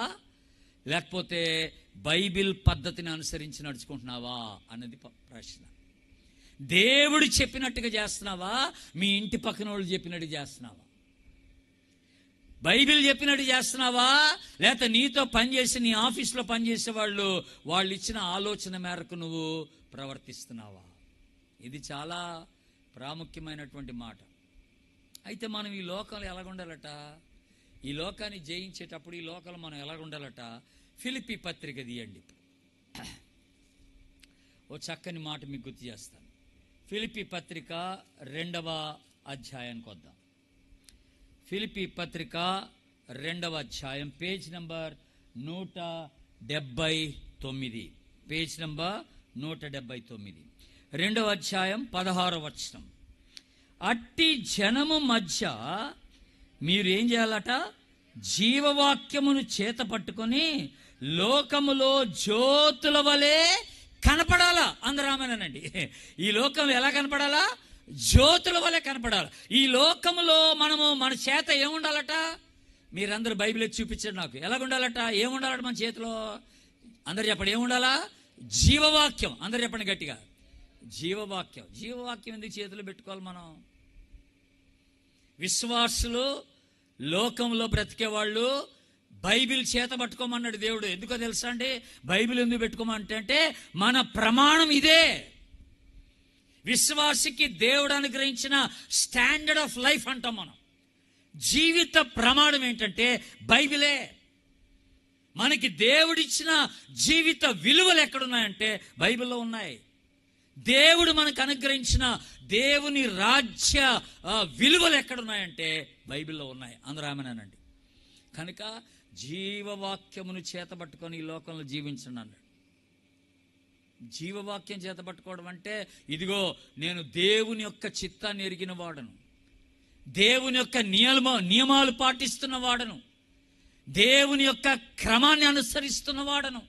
లేకపోతే బైబిల్ పద్ధతిని అనుసరించి నడుచుకుంటున్నావా అన్నది ప్రశ్న. దేవుడు చెప్పినట్టుగా చేస్తున్నావా, మీ ఇంటి పక్కన వాళ్ళు చెప్పినట్టు చేస్తున్నావా? బైబిల్ చెప్పినట్టు చేస్తున్నావా, లేకపోతే నీతో పనిచేసి నీ ఆఫీస్లో పనిచేసే వాళ్ళు ఇచ్చిన ఆలోచన మేరకు నువ్వు ప్రవర్తిస్తున్నావా? ఇది చాలా ప్రాముఖ్యమైనటువంటి మాట. అయితే మనం ఈ లోకంలో ఎలాగుండాలట, ఈ లోకాన్ని జయించేటప్పుడు ఈ లోకంలో మనం ఎలాగుండాలట? ఫిలిప్పీ పత్రిక తీయండి. ఓ చక్కని మాట మీకు గుర్తు చేస్తాను. ఫిలిప్పీ పత్రిక 2వ అధ్యాయానికి వద్దాం. ఫిలిప్పీ పత్రిక 2వ అధ్యాయం, పేజ్ నంబర్ 179, పేజ్ నంబర్ 179, 2వ అధ్యాయం 16వ వచనం. అట్టి జనము మధ్య మీరు ఏం చేయాలట? జీవవాక్యమును చేత పట్టుకొని లోకములో జ్యోతుల వలె కనపడాలా. అందరామేనండి. ఈ లోకంలో ఎలా కనపడాలా? జ్యోతుల వలె కనపడాలి. ఈ లోకములో మనము మన చేత ఏముండాలట? మీరందరూ బైబిల్ చూపించండి నాకు. ఎలాగుండాలట? ఏముండాలట మన చేతిలో? అందరు చెప్పండి, ఏముండాలా? జీవవాక్యం. అందరు చెప్పండి గట్టిగా, జీవవాక్యం. జీవవాక్యం ఎందుకు చేతిలో పెట్టుకోవాలి మనం? విశ్వాసులు, లోకంలో బ్రతికేవాళ్ళు బైబిల్ చేత పట్టుకోమన్నాడు దేవుడు. ఎందుకో తెలుసా అండి? బైబిల్ ఎందుకు పెట్టుకోమంటే మన ప్రమాణం ఇదే. విశ్వాసికి దేవుడు అనుగ్రహించిన స్టాండర్డ్ ఆఫ్ లైఫ్ అంటాం మనం. జీవిత ప్రమాణం ఏంటంటే బైబిలే. మనకి దేవుడిచ్చిన జీవిత విలువలు ఎక్కడున్నాయంటే బైబిల్లో ఉన్నాయి. దేవుడు మనకు అనుగ్రహించిన దేవుని రాజ్య విలువలు ఎక్కడున్నాయంటే బైబిల్లో ఉన్నాయి. అందరూ ఆమేనండి. కనుక జీవవాక్యమును చేతబట్టుకొని ఈ లోకంలో జీవించండి అన్నాడు. జీవవాక్యం చేతబట్టుకోవడం అంటే, ఇదిగో నేను దేవుని యొక్క చిత్తాన్ని ఎరిగిన వాడను, దేవుని యొక్క నియమాలు పాటిస్తున్న వాడను, దేవుని యొక్క క్రమాన్ని అనుసరిస్తున్న వాడను,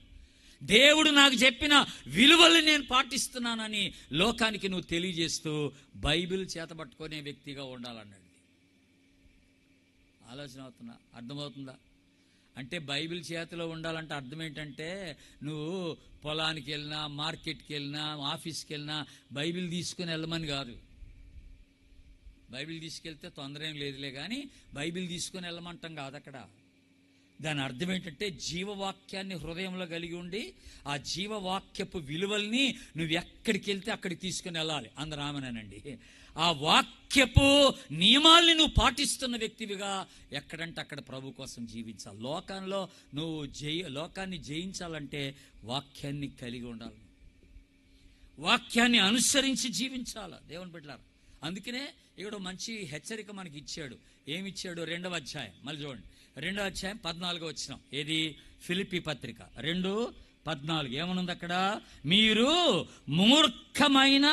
దేవుడు నాకు చెప్పిన విలువలు నేను పాటిస్తున్నానని లోకానికి నువ్వు తెలియజేస్తూ బైబిల్ చేతబట్టుకునే వ్యక్తిగా ఉండాలన్నాడు. ఆలోచన అవుతుందా? అర్థమవుతుందా? అంటే బైబిల్ చేతిలో ఉండాలంటే అర్థం ఏంటంటే, నువ్వు పొలానికి వెళ్ళినా, మార్కెట్కి వెళ్ళినా, ఆఫీస్కి వెళ్ళినా బైబిల్ తీసుకుని వెళ్ళమని కాదు. బైబిల్ తీసుకెళ్తే తొందర ఏం లేదులే, కానీ బైబిల్ తీసుకుని వెళ్ళమంటాం కాదు అక్కడ. దాని అర్థం ఏంటంటే, జీవవాక్యాన్ని హృదయంలో కలిగి ఉండి ఆ జీవవాక్యపు విలువల్ని నువ్వు ఎక్కడికి వెళ్తే అక్కడికి తీసుకుని వెళ్ళాలి. అందరూ ఆమేనండి. ఆ వాక్యపు నియమాల్ని నువ్వు పాటిస్తున్న వ్యక్తివిగా ఎక్కడంటే అక్కడ ప్రభు కోసం జీవించాలి. లోకంలో నువ్వు లోకాన్ని జయించాలంటే వాక్యాన్ని కలిగి ఉండాలి, వాక్యాన్ని అనుసరించి జీవించాలి. దేవుని బిడ్డలారా, అందుకనే ఇక్కడ మంచి హెచ్చరిక మనకి ఇచ్చాడు. ఏమిచ్చాడు? 2వ అధ్యాయం, మళ్ళీ చూడండి, 2వ అధ్యాయం 14వ వచనం. ఏది? ఫిలిప్పీ పత్రిక 2:14. ఏమనుంది అక్కడ? మీరు మూర్ఖమైన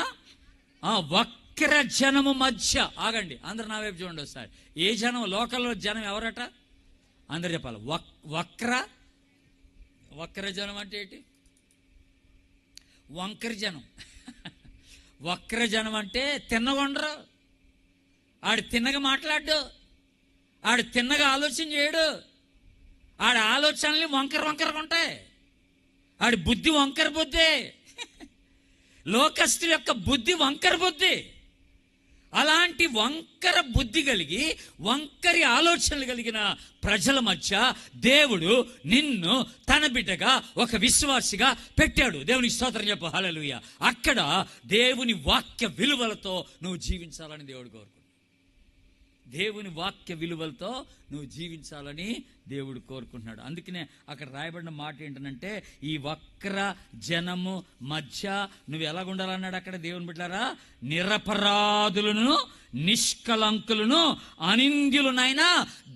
వక్ర జనము మధ్య. ఆగండి, అందరు నా వైపు చూడండి ఒకసారి. ఏ జనం? లోకల్లో జనం ఎవరట? అందరు చెప్పాలి. వక్ర జనం అంటే ఏంటి? వంకర జనం. వక్ర జనం అంటే తిన్నగొండరు, ఆడు తిన్నగా మాట్లాడు, ఆడు తిన్నగా ఆలోచన చేయడు, ఆడి ఆలోచనలు వంకరగా ఉంటాయి, ఆడి బుద్ధి వంకర బుద్ధి. లోకస్తుల యొక్క బుద్ధి వంకర బుద్ధి. అలాంటి వంకర బుద్ధి కలిగి వంకరి ఆలోచనలు కలిగిన ప్రజల మధ్య దేవుడు నిన్ను తన బిడ్డగా, ఒక విశ్వాసిగా పెట్టాడు. దేవునికి స్తోత్రం చెప్పు, హల్లెలూయా. అక్కడ దేవుని వాక్య విలువలతో నువ్వు జీవించాలని దేవుడు కోరుకుంటున్నాడు. దేవుని వాక్య విలువలతో నువ్వు జీవించాలని దేవుడు కోరుకుంటున్నాడు. అందుకనే అక్కడ రాయబడిన మాట ఏంటంటే, ఈ వక్ర జనము మధ్య నువ్వు ఎలాగుండాలన్నాడు అక్కడ. దేవుని బిడ్డలారా, నిరపరాధులను, నిష్కలంకులను, అనింద్యులనైనా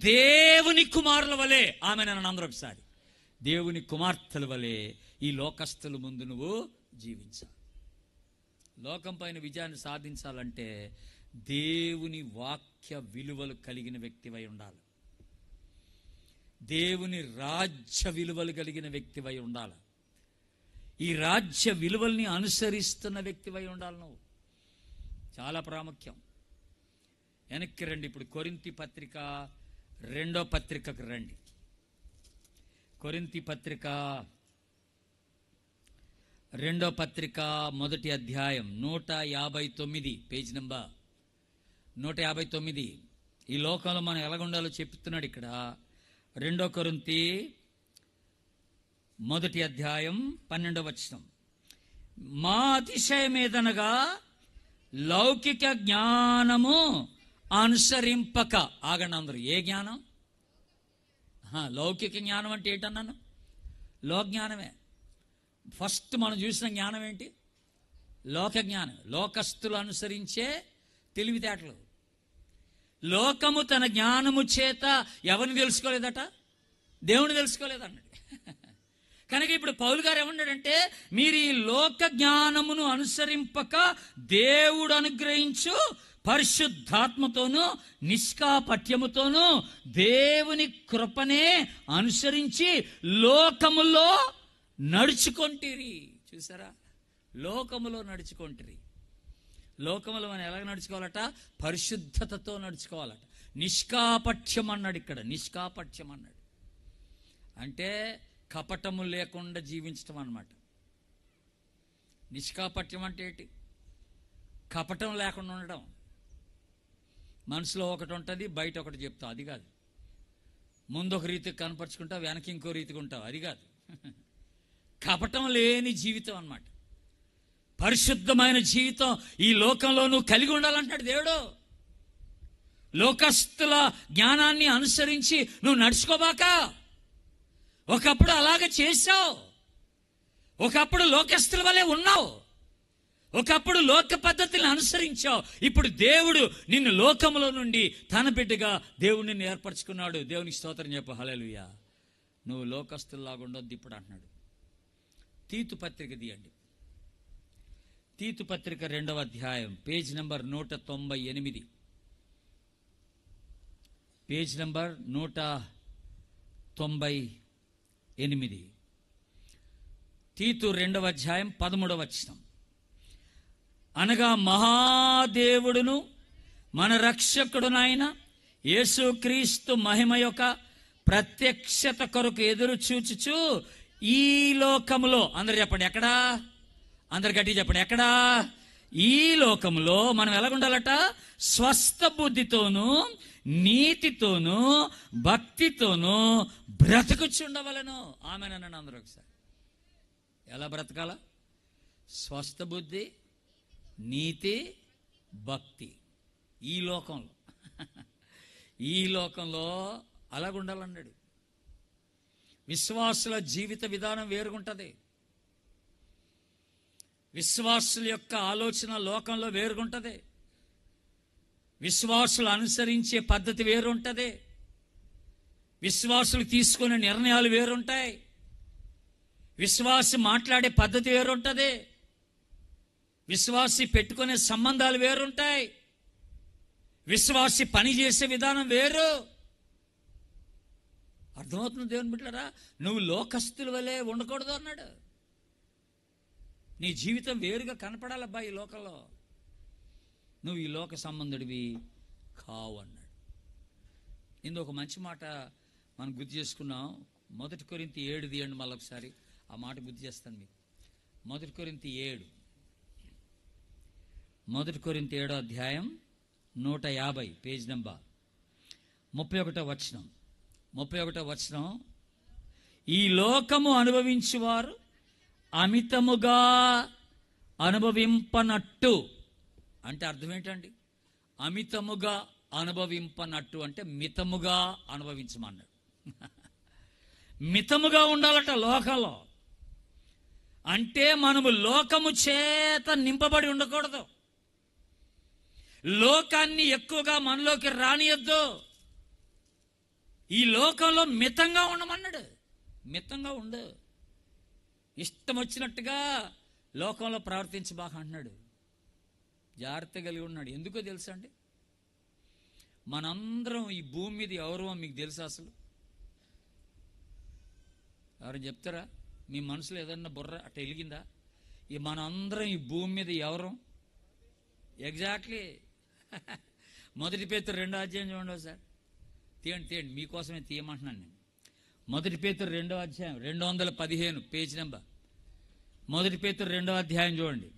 దేవుని కుమారుల వలె. ఆమె నన్ను అందరూ ఒకసారి, దేవుని కుమార్తెల వలె ఈ లోకస్తుల ముందు నువ్వు జీవించాలి. లోకం పైన విజయాన్ని సాధించాలంటే దేవుని వాక్య విలువలు కలిగిన వ్యక్తివై ఉండాలి. దేవుని రాజ్య విలువలు కలిగిన వ్యక్తివై ఉండాలి. ఈ రాజ్య విలువల్ని అనుసరిస్తున్న వ్యక్తివై ఉండాలి నువ్వు. చాలా ప్రాముఖ్యం. వెనక్కి రండి, ఇప్పుడు కొరింథీ పత్రిక 2వ పత్రికకు రండి. కొరింథీ పత్రిక 2వ పత్రిక 1వ అధ్యాయం 159, పేజ్ నంబర్ 159. ఈ లోకంలో మనం ఎలాగుండాలో చెప్తున్నాడు ఇక్కడ. 2 కొరింథీ 1:12 మా అతిశయమేదనగా లౌకిక జ్ఞానము అనుసరింపక. ఆగండి అందరూ, ఏ జ్ఞానం? లౌకిక జ్ఞానం అంటే ఏంటన్నాను? లోక జ్ఞానమే. ఫస్ట్ మనం చూసిన జ్ఞానం ఏంటి? లోక జ్ఞానం. లోకస్తులు అనుసరించే తెలివితేటలు. లోకము తన జ్ఞానము చేత ఎవరిని తెలుసుకోలేదట? దేవుని తెలుసుకోలేదన్నాడు. కనుక ఇప్పుడు పౌలు గారు ఏమన్నాడంటే, మీరు ఈ లోక జ్ఞానమును అనుసరింపక దేవుడు అనుగ్రహించు పరిశుద్ధాత్మతోనూ నిష్కాపట్యముతోనూ దేవుని కృపనే అనుసరించి లోకములో నడుచుకొంటిరి. చూసారా? లోకములో నడుచుకొంటిరి. లోకములో మనం ఎలాగ నడుచుకోవాలట? పరిశుద్ధతతో నడుచుకోవాలట. నిష్కాపట్యం అన్నాడు ఇక్కడ. నిష్కాపట్యం అన్నాడు అంటే కపటము లేకుండా జీవించటం అన్నమాట. నిష్కాపట్యం అంటే ఏంటి? కపటం లేకుండా ఉండడం. మనసులో ఒకటి ఉంటుంది, బయట ఒకటి చెప్తావు, అది కాదు. ముందు ఒక రీతికి కనపరుచుకుంటావు, వెనక ఇంకో రీతికి ఉంటావు, అది కాదు. కపటం లేని జీవితం అన్నమాట. పరిశుద్ధమైన జీవితం ఈ లోకంలో నువ్వు కలిగి ఉండాలంటాడు దేవుడు. లోకస్తుల జ్ఞానాన్ని అనుసరించి నువ్వు నడుచుకోబాక. ఒకప్పుడు అలాగే చేశావు, ఒకప్పుడు లోకస్తుల వలె ఉన్నావు, ఒకప్పుడు లోక పద్ధతిని అనుసరించావు. ఇప్పుడు దేవుడు నిన్ను లోకములో నుండి తన బిడ్డగా దేవుడు నిన్ను ఏర్పరచుకున్నాడు. దేవునికి స్తోత్రం చెప్పు. హల్లెలూయా. నువ్వు లోకస్తుల్లాగా ఉండొద్దు ఇప్పుడు అంటున్నాడు. తీతు పత్రిక తీయండి. తీతు పత్రిక 2వ అధ్యాయం, పేజ్ నంబర్ 198. Page number 198. తీతు 2వ అధ్యాయం 13 అనగా మహాదేవుడును మన రక్షకుడునైన యేసుక్రీస్తు మహిమ యొక్క ప్రత్యక్షత కొరకు ఎదురు చూచుచు ఈ లోకములో, అందరు చెప్పండి ఎక్కడా? అందరు గట్టి చెప్పండి ఎక్కడా? ఈ లోకములో మనం ఎలాగుండాలట? స్వస్థ బుద్ధితోనూ నీతితోనూ భక్తితోనూ బ్రతుకుచుండవలను. ఆమెనన్నాను అందరూ ఒకసారి. ఎలా బ్రతకాల? స్వస్థ బుద్ధి, నీతి, భక్తి. ఈ లోకంలో ఈ లోకంలో అలాగుండాలన్నాడు. విశ్వాసుల జీవిత విధానం వేరుగుంటుంది. విశ్వాసుల యొక్క ఆలోచన లోకంలో వేరుగుంటుంది. విశ్వాసులు అనుసరించే పద్ధతి వేరుంటుంది. విశ్వాసులు తీసుకునే నిర్ణయాలు వేరుంటాయి. విశ్వాసి మాట్లాడే పద్ధతి వేరుంటుంది. విశ్వాసి పెట్టుకునే సంబంధాలు వేరుంటాయి. విశ్వాసి పని చేసే విధానం వేరు. అర్థమవుతుంది దేవుని బిడ్డలారా? నువ్వు లోకస్తుల వలె ఉండకూడదు అన్నాడు. నీ జీవితం వేరుగా కనపడాలబ్బా ఈ లోకంలో. నువ్వు ఈ లోక సంబంధుడివి కావు అన్నాడు. ఇందులో ఒక మంచి మాట మనం గుర్తు చేసుకున్నాం. 1 కొరింథీ 7 తీయండి మళ్ళీ ఒకసారి. ఆ మాట గుర్తు చేస్తాను మీకు. 1 కొరింథీ 7. 1 కొరింథీ 7వ అధ్యాయం 150, పేజ్ నంబర్ 31వ వచనం. ఈ లోకము అనుభవించువారు అమితముగా అనుభవింపనట్టు అంటే అర్థం ఏంటండి? అమితముగా అనుభవింపనట్టు అంటే మితముగా అనుభవించమన్నాడు. మితముగా ఉండాలట లోకంలో. అంటే మనము లోకము చేత నింపబడి ఉండకూడదు. లోకాన్ని ఎక్కువగా మనలోకి రానియద్దు. ఈ లోకంలో మితంగా ఉండమన్నాడు. మితంగా ఉండు. ఇష్టం వచ్చినట్టుగా లోకంలో ప్రవర్తించబాక అంటున్నాడు. జాగ్రత్త కలిగి ఉన్నాడు. ఎందుకో తెలుసా అండి? మనందరం ఈ భూమి మీద ఎవరో మీకు తెలుసా? అసలు ఎవరు చెప్తారా? మీ మనసులో ఏదన్నా బుర్ర అట్ట వెలిగిందా? ఈ మనందరం ఈ భూమి మీద ఎవరు? ఎగ్జాక్ట్లీ 1 పేతురు 2వ అధ్యాయం చూడండి సార్. తీయండి, మీకోసమే తీయమంటున్నాను నేను. 1 పేతురు 2వ అధ్యాయం 215, పేజ్ నెంబర్. 1 పేతురు 2వ అధ్యాయం చూడండి,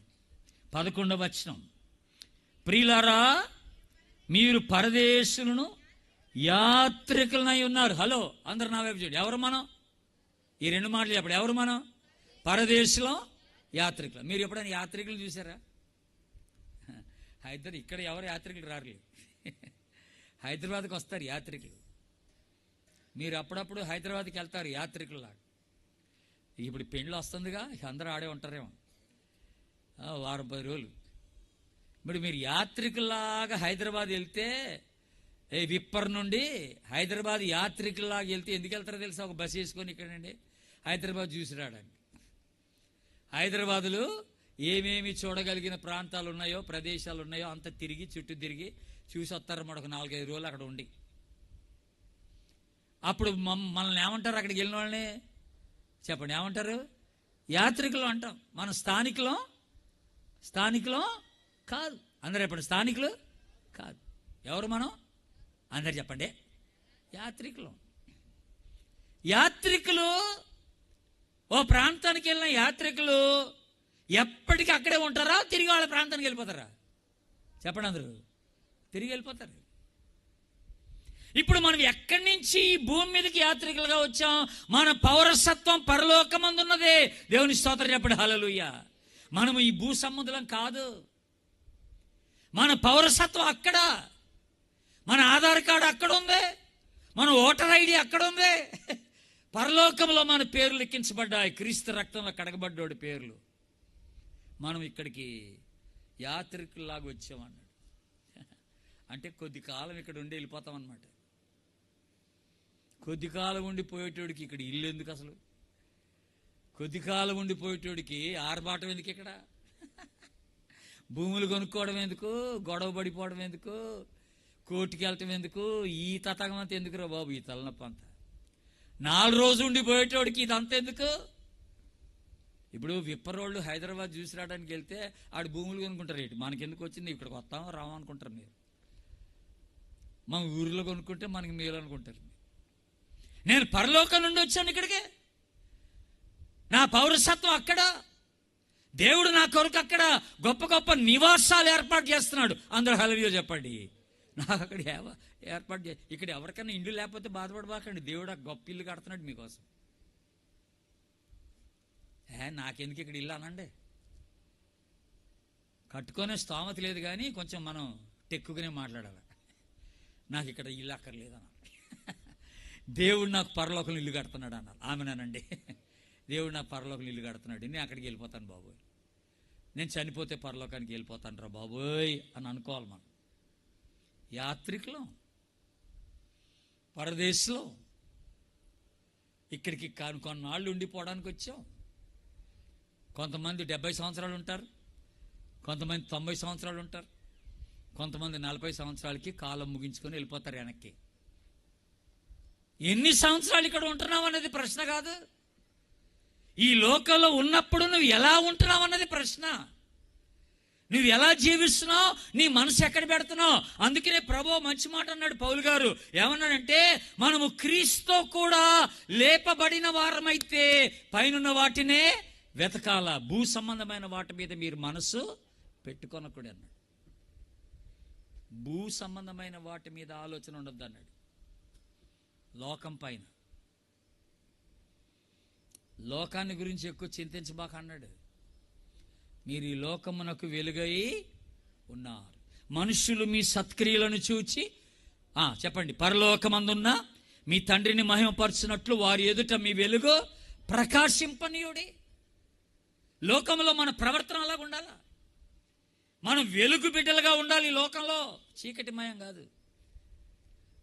11వ వచనం. ప్రియులారా, మీరు పరదేశులను యాత్రికులనై ఉన్నారు. హలో, అందరు నా వైపు చూడండి. ఎవరు మనం? ఈ రెండు మాటలు చెప్పండి. ఎవరు మనం? పరదేశంలో యాత్రికులు. మీరు ఎప్పుడైనా యాత్రికులు చూసారా? ఇక్కడ ఎవరు యాత్రికులు రారులే. హైదరాబాద్కి వస్తారు యాత్రికులు. మీరు అప్పుడప్పుడు హైదరాబాద్కి వెళ్తారు యాత్రికుల్లాగా. ఇప్పుడు పెళ్ళి వస్తుందిగా, అందరూ ఆడే ఉంటారేమో వారం 10 రోజులు. ఇప్పుడు మీరు యాత్రికుల్లాగా హైదరాబాద్ వెళ్తే, విప్పర్ నుండి హైదరాబాద్ యాత్రికుల్లాగా వెళ్తే ఎందుకు వెళ్తారో తెలుసా? ఒక బస్సు వేసుకొని ఇక్కడండి హైదరాబాద్ చూసి రావడానికి. హైదరాబాదులో ఏమేమి చూడగలిగిన ప్రాంతాలు ఉన్నాయో, ప్రదేశాలు ఉన్నాయో అంత తిరిగి చుట్టూ తిరిగి చూసి వస్తారు. మనకు 4-5 రోజులు అక్కడ ఉండి, అప్పుడు మనల్ని ఏమంటారు? అక్కడికి వెళ్ళిన వాళ్ళని చెప్పండి, ఏమంటారు? యాత్రికులు అంటాం. మన స్థానికులం కాదు. అందరూ చెప్పండి, స్థానికులు కాదు. ఎవరు మనం? అందరు చెప్పండి, యాత్రికులు. యాత్రికులు, ఓ ప్రాంతానికి వెళ్ళిన యాత్రికులు ఎప్పటికీ అక్కడే ఉంటారా? తిరిగి వాళ్ళ ప్రాంతానికి వెళ్ళిపోతారా? చెప్పండి, అందరూ తిరిగి వెళ్ళిపోతారు. ఇప్పుడు మనం ఎక్కడి నుంచి ఈ భూమి మీదకి యాత్రికులుగా వచ్చాం? మన పౌరసత్వం పరలోకమందున్నదే. దేవుని స్తోత్రం చెప్పండి, హల్లెలూయా. మనము ఈ భూ సంబంధులం కాదు. మన పౌరసత్వం అక్కడ, మన ఆధార్ కార్డు అక్కడ ఉంది, మన ఓటర్ ఐడి అక్కడ ఉంది. పరలోకంలో మన పేర్లు లిఖించబడ్డాయి, క్రీస్తు రక్తంలో కడగబడ్డోడి పేర్లు. మనం ఇక్కడికి యాత్రికుల్లాగా వచ్చామన్నాడు. అంటే కొద్ది కాలం ఇక్కడ ఉండి వెళ్ళిపోతాం అన్నమాట. కొద్ది కాలం ఉండిపోయేటోడికి ఇక్కడ ఇల్లు ఎందుకు అసలు? కొద్ది కాలం ఉండిపోయేటోడికి ఆర్భాటం ఎందుకు? ఇక్కడ భూములు కొనుక్కోవడం ఎందుకు? గొడవ పడిపోవడం ఎందుకు? కోర్టుకి వెళ్ళటం ఎందుకు? ఈ తతంగం అంతా ఎందుకురా బాబు, ఈ తలనొప్పి అంతా? 4 రోజులు ఉండిపోయేటోడికి ఇదంతా ఎందుకు? ఇప్పుడు విప్పరోళ్ళు హైదరాబాద్ చూసి రావడానికి వెళ్తే ఆడు భూములు కొనుక్కుంటారు. ఏంటి మనకెందుకు వచ్చింది, ఇక్కడికి వస్తామో రామో అనుకుంటారు. మీరు మన ఊరిలో కొనుక్కుంటే మనకి మేలు అనుకుంటారు. నేను పరలోకం నుండి వచ్చాను ఇక్కడికి, నా పౌరసత్వం అక్కడ, దేవుడు నా కొరకు అక్కడ గొప్ప గొప్ప నివాసాలు ఏర్పాటు చేస్తున్నాడు. అందరూ హల్లెలూయా చెప్పండి. నాకు అక్కడ ఏర్పాటు ఇక్కడ ఎవరికైనా ఇల్లు లేకపోతే బాధపడబాకండి, దేవుడు ఆ గొప్ప ఇల్లు కడుతున్నాడు మీకోసం. నాకెందుకు ఇక్కడ ఇల్లు అనండి. కట్టుకునే స్తోమత లేదు, కానీ కొంచెం మనం టెక్కుగానే మాట్లాడాలి. నాకు ఇక్కడ ఇల్లు అక్కర్లేదన్న, దేవుడు నాకు పరలోకంలో ఇల్లు కడుతున్నాడు అన్నారు. ఆమెనానండి, దేవుడు నాకు పరలోకంలో ఇల్లు కడుతున్నాడు, నేను అక్కడికి వెళ్ళిపోతాను బాబోయ్, నేను చనిపోతే పరలోకానికి వెళ్ళిపోతాను రా బాబోయ్ అని అనుకోవాలి. మనం యాత్రికులు, పరదేశంలో ఇక్కడికి కొన్నాళ్ళు ఉండిపోవడానికి వచ్చాం. కొంతమంది 70 సంవత్సరాలు ఉంటారు, కొంతమంది 90 సంవత్సరాలు ఉంటారు, కొంతమంది 40 సంవత్సరాలకి కాలం ముగించుకొని వెళ్ళిపోతారు వెనక్కి. ఎన్ని సంవత్సరాలు ఇక్కడ ఉంటున్నావు అన్నది ప్రశ్న కాదు. ఈ లోకంలో ఉన్నప్పుడు నువ్వు ఎలా ఉంటున్నావు అన్నది ప్రశ్న. నువ్వు ఎలా జీవిస్తున్నావు, నీ మనసు ఎక్కడ పెడుతున్నావు. అందుకనే ప్రభువు మంచి మాట అన్నాడు పౌలు గారు. ఏమన్నాడంటే, మనము క్రీస్తుతో కూడా లేపబడిన వారమైతే పైనున్న వాటినే వెతకాల, భూ సంబంధమైన వాటి మీద మీరు మనసు పెట్టుకొనకూడదు అన్నాడు. భూ సంబంధమైన వాటి మీద ఆలోచన ఉండొద్దు అన్నాడు. లోకం పైన, లోకాన్ని గురించి ఎక్కువ చింతించబాక అన్నాడు. మీరు ఈ లోకమునకు వెలుగై ఉన్నారు. మనుష్యులు మీ సత్క్రియలను చూచి చెప్పండి, పరలోకమందున్న మీ తండ్రిని మహిమపరచునట్లు వారి ఎదుట మీ వెలుగు ప్రకాశింపనీయుడి. లోకంలో మన ప్రవర్తన అలాగా ఉండాలా. మనం వెలుగు బిడ్డలుగా ఉండాలి. ఈ లోకంలో చీకటిమయం కాదు.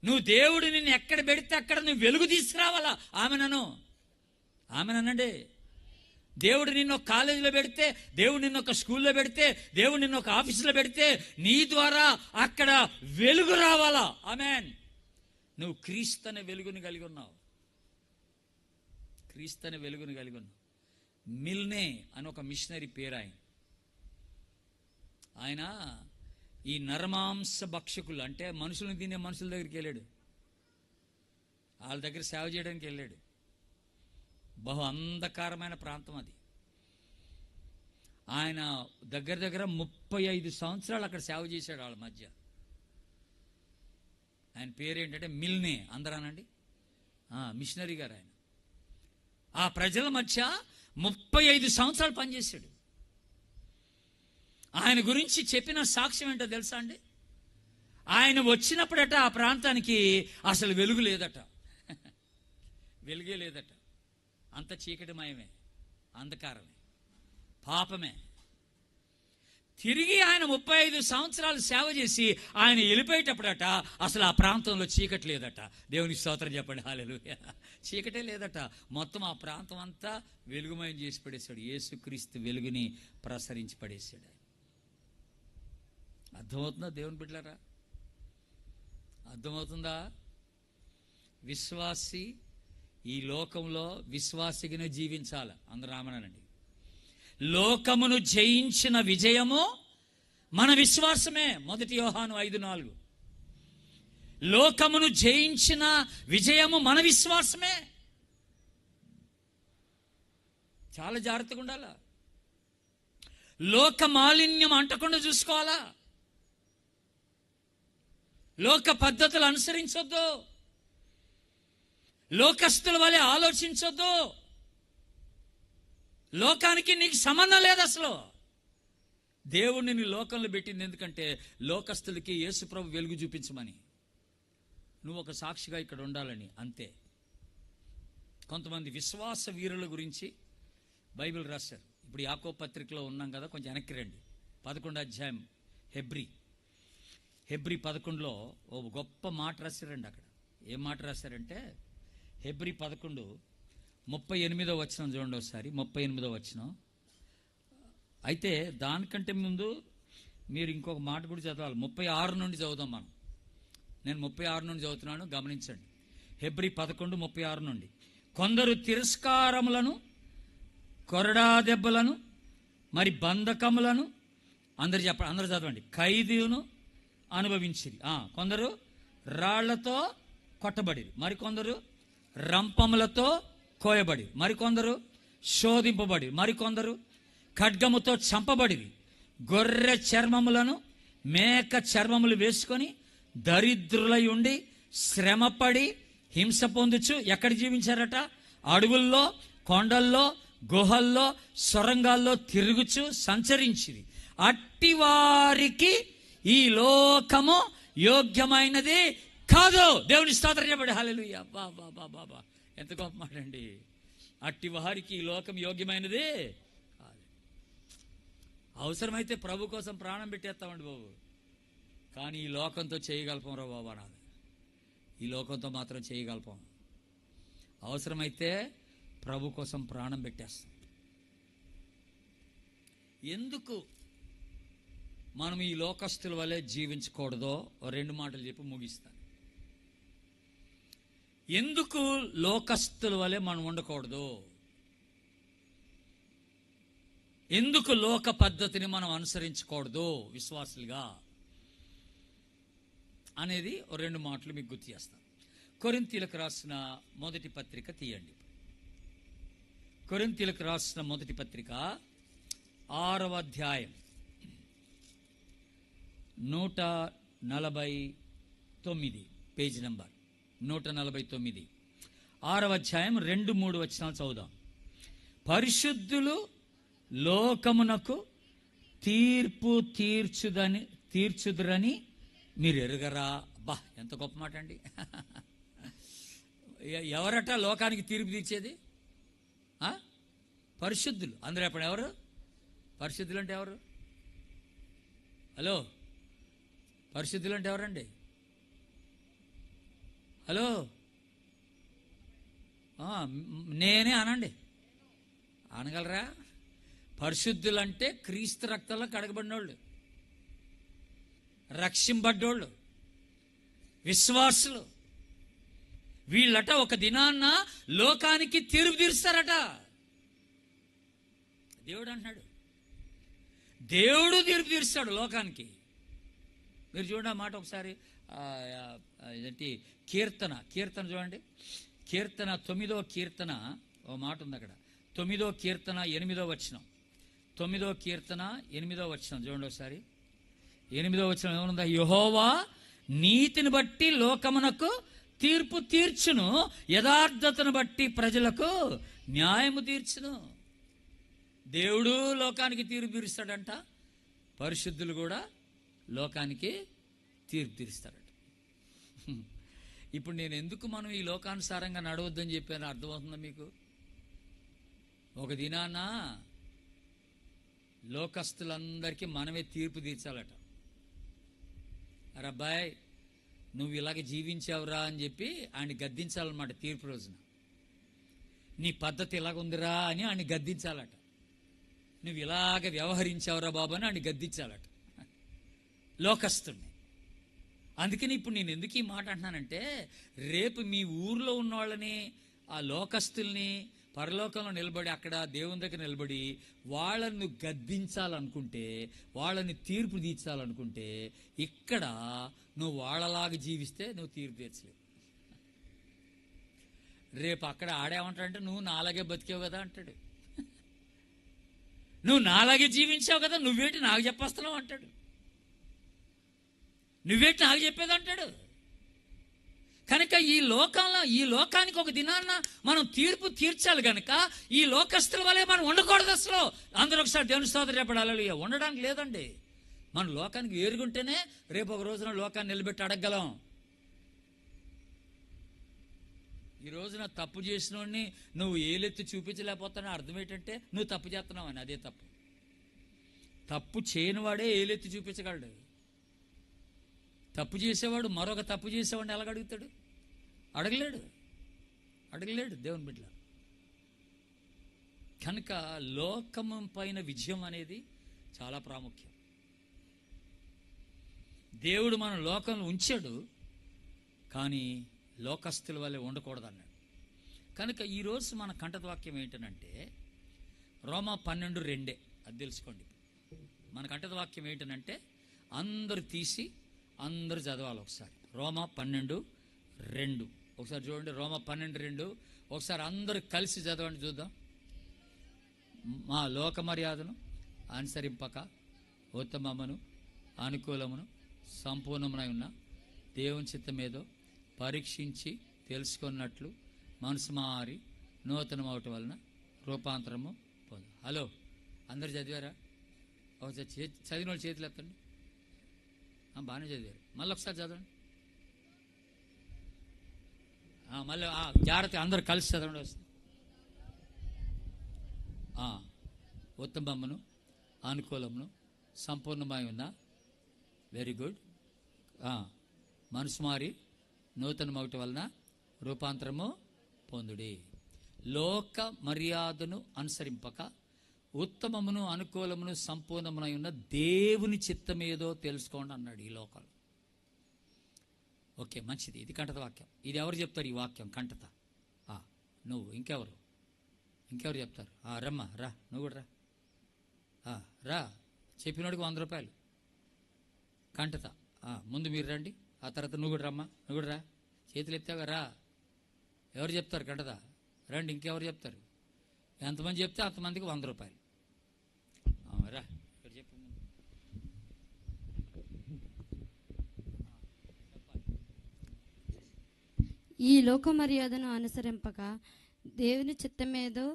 నువ్వు దేవుడు నిన్ను ఎక్కడ పెడితే అక్కడ నువ్వు వెలుగు తీసుకురావాలా. ఆమెనండి. దేవుడు నిన్ను ఒక కాలేజీలో పెడితే, దేవుడు నిన్ను ఒక స్కూల్లో పెడితే, దేవుడు నిన్ను ఒక ఆఫీసులో పెడితే నీ ద్వారా అక్కడ వెలుగు రావాలా. ఆమెన్. నువ్వు క్రీస్తు అనే వెలుగుని కలిగి ఉన్నావు. క్రీస్తు అనే వెలుగుని కలిగి ఉన్నావు. మిల్నే అని ఒక మిషనరీ పేరు ఆయన ఈ నరమాంస భక్షకులు అంటే మనుషులను తినే మనుషుల దగ్గరికి వెళ్ళాడు. వాళ్ళ దగ్గర సేవ చేయడానికి వెళ్ళాడు. బహు అంధకారమైన ప్రాంతం అది. ఆయన దగ్గర 35 సంవత్సరాలు అక్కడ సేవ చేశాడు వాళ్ళ మధ్య. ఆయన పేరేంటంటే మిల్నే, అందరానండి, మిషనరీ గారు ఆయన. ఆ ప్రజల మధ్య 35 సంవత్సరాలు పనిచేశాడు. ఆయన గురించి చెప్పిన సాక్ష్యం ఏంటో తెలుసా అండి? ఆయన వచ్చినప్పుడట ఆ ప్రాంతానికి అసలు వెలుగు లేదట. వెలుగే లేదట. అంత చీకటిమయమే, అంధకారమే, పాపమే. తిరిగి ఆయన 35 సంవత్సరాలు సేవ చేసి ఆయన వెళ్ళిపోయేటప్పుడట అసలు ఆ ప్రాంతంలో చీకటి లేదట. దేవునికి స్తోత్రం చెప్పండి, హల్లెలూయా. చీకటే లేదట. మొత్తం ఆ ప్రాంతం అంతా వెలుగుమయం చేసి పడేశాడు. యేసుక్రీస్తు వెలుగుని ప్రసరించి పడేశాడు. అర్థమవుతుందా దేవుని బిడ్డలారా? అర్థమవుతుందా? విశ్వాసి ఈ లోకంలో విశ్వాసిగానే జీవించాలి. అందరూ రామనండి. లోకమును జయించిన విజయము మన విశ్వాసమే. 1 యోహాను 5:4. లోకమును జయించిన విజయము మన విశ్వాసమే. చాలా జాగ్రత్తగా ఉండాలా. లోక మాలిన్యం అంటకుండా చూసుకోవాలా. లోక పద్ధతులు అనుసరించొద్దు. లోకస్తుల వలె ఆలోచించొద్దు. లోకానికి నీకు సంబంధం లేదు అసలు. దేవుడిని నీ లోకంలో పెట్టింది ఎందుకంటే లోకస్తులకి యేసుప్రభు వెలుగు చూపించమని, నువ్వు ఒక సాక్షిగా ఇక్కడ ఉండాలని, అంతే. కొంతమంది విశ్వాస వీరుల గురించి బైబిల్ రాశారు. ఇప్పుడు యాకోబు పత్రికలో ఉన్నాం కదా, కొంచెం వెనక్కి రండి. 11వ అధ్యాయం హెబ్రీ 11లో ఓ గొప్ప మాట రాశారండి. అక్కడ ఏం మాట రాశారంటే హెబ్రీ 11:38 వచనం చూడండి ఒకసారి. 38 వచనం. అయితే దానికంటే ముందు మీరు ఇంకొక మాట కూడా చదవాలి. 36 నుండి చదువుదాం మనం. నేను 36 నుండి చదువుతున్నాను, గమనించండి. హెబ్రీ 11:36 నుండి. కొందరు తిరస్కారములను, కొరడా దెబ్బలను, మరి బంధకములను, అందరు చదవండి, ఖైదీను అనుభవించిరి. కొందరు రాళ్లతో కొట్టబడి, మరికొందరు రంపములతో కోయబడి, మరికొందరు శోధింపబడి, మరికొందరు ఖడ్గముతో చంపబడి, గొర్రె చర్మములను మేక చర్మములు వేసుకొని దరిద్రులై ఉండి శ్రమపడి హింస పొందుచు ఎక్కడ జీవించారట? అడవుల్లో, కొండల్లో, గుహల్లో, సొరంగాల్లో తిరుగుచు సంచరించిరి. అట్టి వారికి ఈ లోకము యోగ్యమైనది కాదు. దేవుని స్తోత్రం చెప్పండి, హల్లెలూయా. బాబా ఎంత గొప్ప మాట అండి. అట్టి వారికి ఈ లోకం యోగ్యమైనది కాదు. అవసరమైతే ప్రభు కోసం ప్రాణం పెట్టేస్తామండి బాబు, కానీ ఈ లోకంతో చేయగలపం రా బాబా. నాది ఈ లోకంతో మాత్రం చేయగలపం. అవసరమైతే ప్రభు కోసం ప్రాణం పెట్టేస్తాం. ఎందుకు మనం ఈ లోకస్తుల వలె జీవించకూడదో 2 మాటలు చెప్పి ముగిస్తాను. ఎందుకు లోకస్తుల వలె మనం ఉండకూడదు, ఎందుకు లోక పద్ధతిని మనం అనుసరించకూడదు విశ్వాసులుగా అనేది 2 మాటలు మీకు గుర్తు చేస్తాను. కొరింథీయులకు రాసిన మొదటి పత్రిక తీయండి. కొరింథీయులకు రాసిన మొదటి పత్రిక 6వ అధ్యాయం 149 పేజ్ నంబర్ 149, 6వ అధ్యాయం 2-3 వచనాలు చదువుదాం. పరిశుద్ధులు లోకమునకు తీర్పు తీర్చుదురని మీరు ఎరుగరా? అబ్బా ఎంత గొప్ప మాట అండి. ఎవరట లోకానికి తీర్పు తీర్చేది? పరిశుద్ధులు. అందరూ ఎప్పుడు ఎవరు పరిశుద్ధులు అంటే ఎవరు? హలో, పరిశుద్ధులు అంటే ఎవరండి? హలో, నేనే అనండి, అనగలరా? పరిశుద్ధులంటే క్రీస్తు రక్తంలో కడగబడినోళ్ళు, రక్షింపబడ్డోళ్ళు, విశ్వాసులు. వీళ్ళట ఒక దినాన్న లోకానికి తీర్పు తీరుస్తారట. దేవుడు అంటున్నాడు, దేవుడు తీర్పు తీరుస్తాడు లోకానికి. మీరు చూడండి ఆ మాట ఒకసారి. ఏంటి కీర్తన చూడండి. కీర్తన 9వ కీర్తన ఓ మాట ఉంది అక్కడ. 9వ కీర్తన 8వ వచనం. 9వ కీర్తన 8వ వచనం చూడండి ఒకసారి. 8వ వచనం ఏమనుందా? యెహోవా నీతిని బట్టి లోకమునకు తీర్పు తీర్చును, యథార్థతను బట్టి ప్రజలకు న్యాయము తీర్చును. దేవుడు లోకానికి తీర్పు తీరుస్తాడంట, పరిశుద్ధులు కూడా లోకానికి తీర్పు తీరుస్తారట. ఇప్పుడు నేను ఎందుకు మనం ఈ లోకానుసారంగా నడవద్దని చెప్పాను అర్థమవుతుందా మీకు? ఒక దినాన లోకస్తులందరికీ మనమే తీర్పు తీర్చాలట. అరే అబ్బాయి, నువ్వు ఇలాగ జీవించావురా అని చెప్పి ఆయన గద్దించాలన్నమాట తీర్పు రోజున. నీ పద్ధతి ఇలాగుందిరా అని ఆయన గద్దించాలట. నువ్వు ఇలాగ వ్యవహరించావురా బాబు అని ఆయన గద్దించాలట లోకస్తుడిని. అందుకని ఇప్పుడు నేను ఎందుకు ఈ మాట అంటున్నానంటే, రేపు మీ ఊర్లో ఉన్న వాళ్ళని, ఆ లోకస్తుల్ని పరలోకంలో నిలబడి అక్కడ దేవుని దగ్గర నిలబడి వాళ్ళను గద్దించాలనుకుంటే, వాళ్ళని తీర్పు తీర్చాలనుకుంటే, ఇక్కడ నువ్వు వాళ్ళలాగా జీవిస్తే నువ్వు తీర్పు తీర్చలేవు. రేపు అక్కడ ఆడేమంటాడంటే, నువ్వు నాలాగే బతికావు కదా అంటాడు. నువ్వు నాలాగే జీవించావు కదా, నువ్వేంటి నాకు చెప్పేస్తున్నావు అంటాడు. నువ్వేంటి నాకు చెప్పేది అంటాడు. కనుక ఈ లోకానికి ఒక దినాన్న మనం తీర్పు తీర్చాలి కనుక ఈ లోకస్తుల వల్లే మనం ఉండకూడదు అసలు. అందరూ ఒకసారి దేవుని స్తోత్రం చెప్పడాలి. ఉండడానికి లేదండి. మన లోకానికి వేరుగుంటేనే రేపు ఒక రోజున లోకాన్ని నిలబెట్టి అడగగలం. ఈ రోజున తప్పు చేసిన వాడిని నువ్వు ఏలెత్తి చూపించలేకపోతానని అర్థం ఏంటంటే నువ్వు తప్పు చేస్తున్నావు అని. అదే తప్పు. తప్పు చేయని వాడే ఏలెత్తి చూపించగలడు. తప్పు చేసేవాడు మరొక తప్పు చేసేవాడిని ఎలాగడుగుతాడు? అడగలేడు దేవుని బిడ్డ. కనుక లోకము పైన విజయం అనేది చాలా ప్రాముఖ్యం. దేవుడు మన లోకంలో ఉంచాడు, కానీ లోకస్తుల వల్లే ఉండకూడదు అన్నాడు. కనుక ఈరోజు మన కంఠవాక్యం ఏంటనంటే రోమా 12:2. అది తెలుసుకోండి. మన కంఠవాక్యం ఏంటనంటే అందరూ తీసి అందరూ చదవాలి ఒకసారి. రోమా 12:2 ఒకసారి చూడండి. రోమా 12:2 ఒకసారి అందరూ కలిసి చదవండి చూద్దాం. మా లోక మర్యాదను అనుసరింపక ఉత్తమమును అనుకూలమును సంపూర్ణమునై ఉన్న దేవుని చిత్తమేదో పరీక్షించి తెలుసుకున్నట్లు మనసు మారి నూతనమవటం వలన రూపాంతరము పొందు. హలో, అందరు చదివారా? ఒకసారి చదివిన వాళ్ళు చేతులు ఎత్తండి. బాగానే చదివారు. మళ్ళీ ఒకసారి చదవండి. మళ్ళీ జాగ్రత్త అందరూ కలిసి చదవండి. వస్తుంది. ఉత్తమమును అనుకూలమును సంపూర్ణమై ఉన్న, వెరీ గుడ్, మనసు మారి నూతనమవటం వలన రూపాంతరము పొందుడి. లోక మర్యాదను అనుసరింపక ఉత్తమమును అనుకూలమును సంపూర్ణమునై ఉన్న దేవుని చిత్తమేదో తెలుసుకోండి అన్నాడు ఈ లోకాలు. ఓకే, మంచిది. ఇది కంటత వాక్యం. ఇది ఎవరు చెప్తారు ఈ వాక్యం? కంటత నువ్వు. ఇంకెవరు చెప్తారు? రమ్మా, రా, నువ్వు కూడా రా. చెప్పినోడికి 100 రూపాయలు కంటత. ముందు మీరు రండి, ఆ తర్వాత నువ్వు కూడా రమ్మా, నువ్వు కూడా రా. చేతులు ఎత్తాగా రా. ఎవరు చెప్తారు కంటత? రండి. ఇంకెవరు చెప్తారు? ఎంతమంది చెప్తే అంతమందికి 100 రూపాయలు. రా, ఇక్కడ చెప్పు. ఈ లోక మర్యాదను అనుసరింపక దేవుని చిత్తమేదో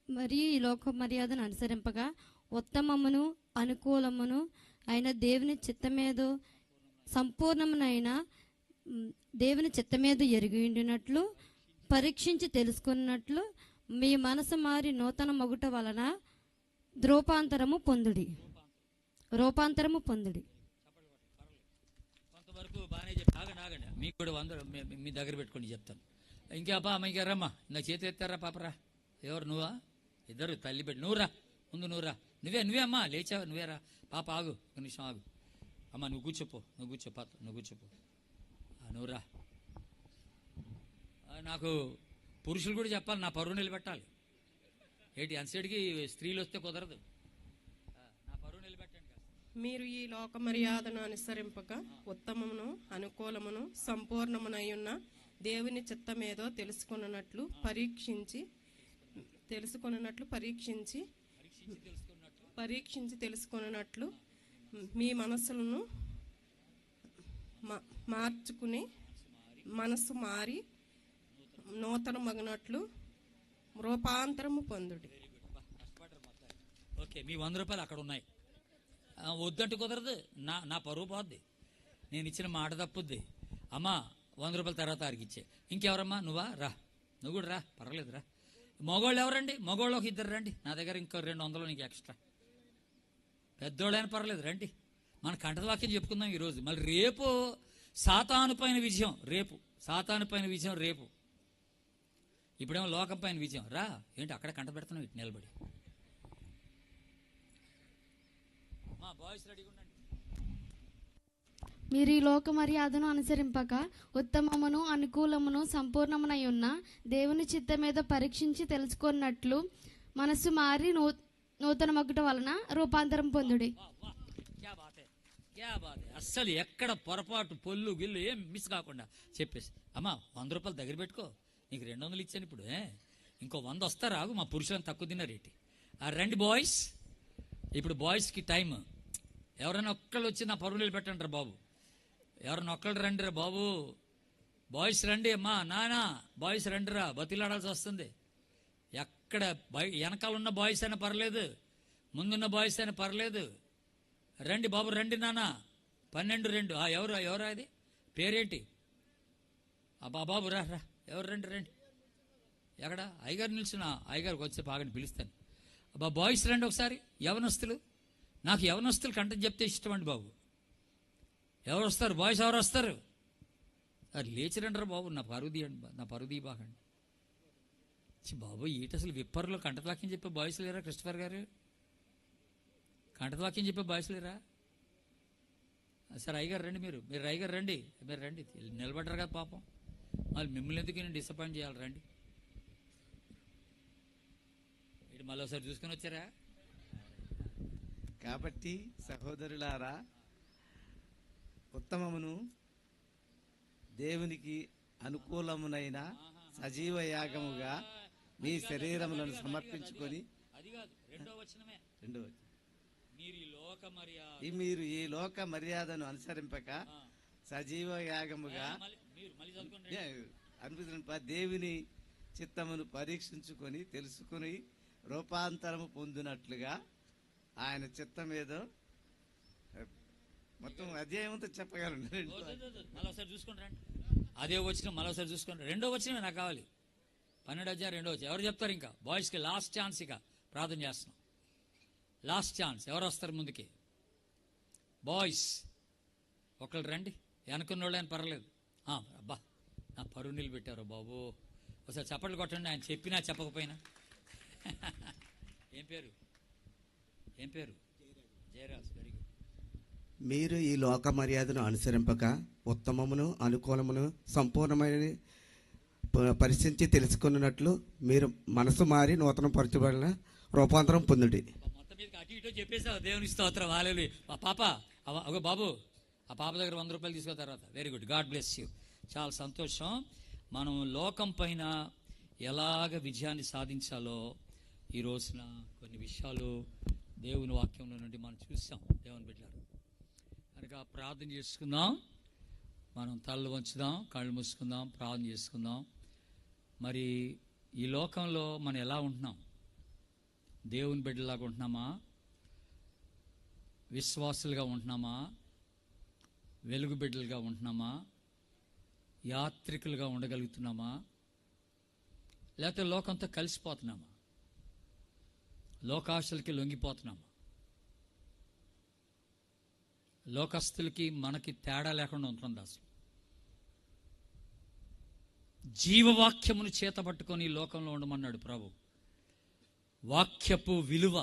మరియు ఈ లోక మర్యాదను అనుసరింపగా ఉత్తమమును అనుకూలమును అయిన దేవుని చిత్తమేదో సంపూర్ణమునైన దేవుని చిత్తమేదో ఎరిగి ఉండినట్లు పరీక్షించి తెలుసుకున్నట్లు మీ మనసు మారి నూతన మగుట వలన రూపాంతరము పొందుడి. కొంతవరకు బాగానే చెప్పి ఆగండి. మీకు కూడా 100 మీ దగ్గర పెట్టుకొని చెప్తాను. ఇంకా రమ్మా. నా చేతి ఎత్తారా పాపరా? ఎవరు? నువ్వా? ఇద్దరు తల్లి పెట్టి. నువ్వురా, ముందు నువ్వురా. నువ్వే అమ్మా, లేచావు, నువ్వేరా. పాప ఆగు, ఒక నిమిషం ఆగు. అమ్మా నువ్వు కూర్చోపో, నువ్వు కూర్చోపో. నువ్వురా. నాకు పురుషులు కూడా చెప్పాలి, నా పరువు నిలబెట్టాలి. ఏంటి అన్సైడ్కి స్త్రీలు వస్తే కుదరదు. నా పరువు నిలబెట్టండి. మీరు ఈ లోక మర్యాదను అనుసరింపక ఉత్తమమును అనుకూలమును సంపూర్ణమునై ఉన్న దేవుని చిత్తమేదో తెలుసుకున్నట్లు పరీక్షించి తెలుసుకున్నట్లు మీ మనస్సులను మార్చుకుని మనసు మారి నూతన మగనట్లు రూపాంతరము పొందుడి. ఓకే, మీ 100 రూపాయలు అక్కడ ఉన్నాయి. వద్దంటే కుదరదు, నా పరువు పోద్ది, నేను ఇచ్చిన మాట తప్పుద్ది. అమ్మా 100 రూపాయల తర్వాత ఆరికి ఇచ్చే. ఇంకెవరమ్మా? నువ్వా? రా, నువ్వు కూడా రా, పర్వాలేదు రా. మగవాళ్ళు ఎవరండి? మగవాళ్ళు ఒక 2 రండి, నా దగ్గర ఇంకో 200 నీకు ఎక్స్ట్రా. పెద్దోళ్ళైనా పర్లేదు రండి, మన కంఠద వాక్యం చెప్పుకుందాం ఈరోజు. మళ్ళీ రేపు సాతాను పైన విజయం, సాతాను పైన విజయం రేపు. ఇప్పుడేమో లోకం పైన విజయం. రా, ఏంటి అక్కడ కంట పెడుతున్నావు ఇటు నిలబడి? మా బాయ్స్ రెడీగా ఉండండి. మీరు ఈ లోక మర్యాదను అనుసరింపక ఉత్తమమును అనుకూలమును సంపూర్ణమునై ఉన్న దేవుని చిత్తమేదో పరీక్షించి తెలుసుకున్నట్లు మనస్సు మారి నూతన మగుట వలన రూపాంతరం పొందుడి. అస్సలు ఎక్కడ పొరపాటు పొల్లు గిల్లు ఏం మిస్ కాకుండా చెప్పేసి. అమ్మా 100 రూపాయలు దగ్గర పెట్టుకో, నీకు 200 ఇచ్చాను. ఇప్పుడు ఇంకో 100 వస్తారు, రాగు. మా పురుషులను తక్కువ తిన్నారు ఏంటి? రండి బాయ్స్, ఇప్పుడు బాయ్స్కి టైం. ఎవరైనా ఒక్కళ్ళు వచ్చి నా పరువు నిలబెట్టండి బాబు. ఎవరైనా ఒక్కళ్ళు రండి రా బాబు. బాయ్స్ రండి అమ్మా, నానా బాయ్స్ రండి రా, బతిలాడాల్సి వస్తుంది. ఎక్కడ వెనకాల ఉన్న బాయ్స్ అయినా పర్లేదు, ముందున్న బాయ్స్ అయినా పర్లేదు. రండి బాబు, రండి నాన్న. 12-2. ఎవరా అది? పేరేంటి? బాబు రా రా, ఎవరు? రండి. ఎక్కడ? అయ్యగారు నిల్చున్న, అయ్యగారికి వచ్చే బాగాని పిలుస్తాను. బాయ్స్ రండి ఒకసారి. యవనస్తులు, నాకు యవనస్తులు కంటని చెప్తే ఇష్టం అండి బాబు. ఎవరు వస్తారు? బాయ్స్ ఎవరు వస్తారు? అది లేచి రండి రా బాబు, నా పరుది అండి, నా పరుది బాగండి. బాబు ఈట అసలు విప్పర్లో కంటవాక్యం చెప్పే బాయ్స్ లేరా? క్రిస్టఫర్ గారు కంటవాక్యం చెప్పే బాయ్స్ లేరా? సరే అయ్యగారు రండి, మీరు అయ్యగారు రండి, మీరు రండి. నిలబడ్డారు కదా పాపం, మళ్ళీ మిమ్మల్ని ఎందుకు నేను డిసప్పాయింట్ చేయాలి? రండి. ఇటు మళ్ళీ ఒకసారి చూసుకొని వచ్చారా? కాబట్టి సహోదరులారా, ఉత్తమమును దేవునికి అనుకూలమునైన సజీవ యాగముగా మీ శరీరములను సమర్పించుకొని. అది కాదు, రెండో వచనమే. మీరు ఈ లోక మర్యాదను అనుసరింపక సజీవ యాగముగా దేవుని చిత్తమును పరీక్షించుకొని తెలుసుకుని రూపాంతరము పొందినట్లుగా ఆయన చిత్తం ఏదో మొత్తం అధ్యాయంతో చెప్పగలను. మరోసారి చూసుకుంటారా? అదే వచ్చిన మరోసారి చూసుకోండి. రెండో వచ్చిన నాకు కావాలి. 12వ అధ్యాయం 2వ వచనం. ఎవరు చెప్తారు? ఇంకా బాయ్స్కి లాస్ట్ ఛాన్స్. ఇక ప్రార్థన చేస్తున్నాం, లాస్ట్ ఛాన్స్. ఎవరు వస్తారు ముందుకి? బాయ్స్ ఒకళ్ళు రండి, వెనుకున్న వాళ్ళు ఆయన పర్లేదు. అబ్బా నా పరువు నిలబెట్టారు బాబు, ఒకసారి చప్పట్లు కొట్టండి. ఆయన చెప్పినా చెప్పకపోయినా. ఏం పేరు? జయరాజ్. Very good. మీరు ఈ లోక మర్యాదను అనుసరింపక ఉత్తమమును అనుకూలమును సంపూర్ణమైన పరిశీలించి తెలుసుకున్నట్లు మీరు మనసు మారి నూతన పరచబడిన రూపాంతరం పొందుడి. మొత్తం మీద అటు ఇటు చెప్పేసావు. దేవుని స్తోత్రం. హల్లెలూయా. పాప అగో బాబు, ఆ పాప దగ్గర 100 రూపాయలు తీసుకో తర్వాత. Very good, God bless you. చాలా సంతోషం. మనం లోకం పైన ఎలాగ విజయాన్ని సాధించాలో ఈ రోజున కొన్ని విషయాలు దేవుని వాక్యంలో నుండి మనం చూసాం. దేవుని బిడ్డలారా, కనుక ప్రార్థన చేసుకుందాం. మనం తలలు వంచుదాం, కళ్ళు మూసుకుందాం, ప్రార్థన చేసుకుందాం. మరి ఈ లోకంలో మనం ఎలా ఉంటున్నాం? దేవుని బిడ్డలాగా ఉంటున్నామా? విశ్వాసులుగా ఉంటున్నామా? వెలుగు బిడ్డలుగా ఉంటున్నామా? యాత్రికులుగా ఉండగలుగుతున్నామా? లేకపోతే లోకంతో కలిసిపోతున్నామా? లోకాశలకి లొంగిపోతున్నామా? లోకస్తులకి మనకి తేడా లేకుండా ఉంటుంది. అసలు జీవవాక్యమును చేతబట్టుకొని ఈ లోకంలో ఉండమన్నాడు ప్రభు. వాక్యపు విలువ,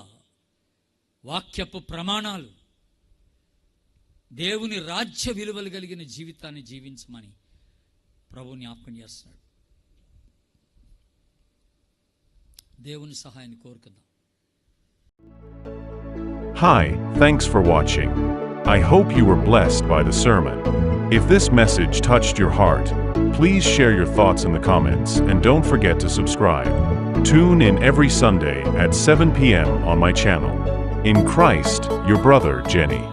వాక్యపు ప్రమాణాలు, దేవుని రాజ్య విలువలు కలిగిన జీవితాన్ని జీవించమని ప్రభు జ్ఞాపకం చేస్తున్నాడు. దేవుని సహాయాన్ని కోరుకుందాం. Hi, thanks for watching. I hope you were blessed by the sermon. If this message touched your heart, please share your thoughts in the comments and don't forget to subscribe. Tune in every Sunday at 7 p.m. on my channel. In Christ, your brother Jenny.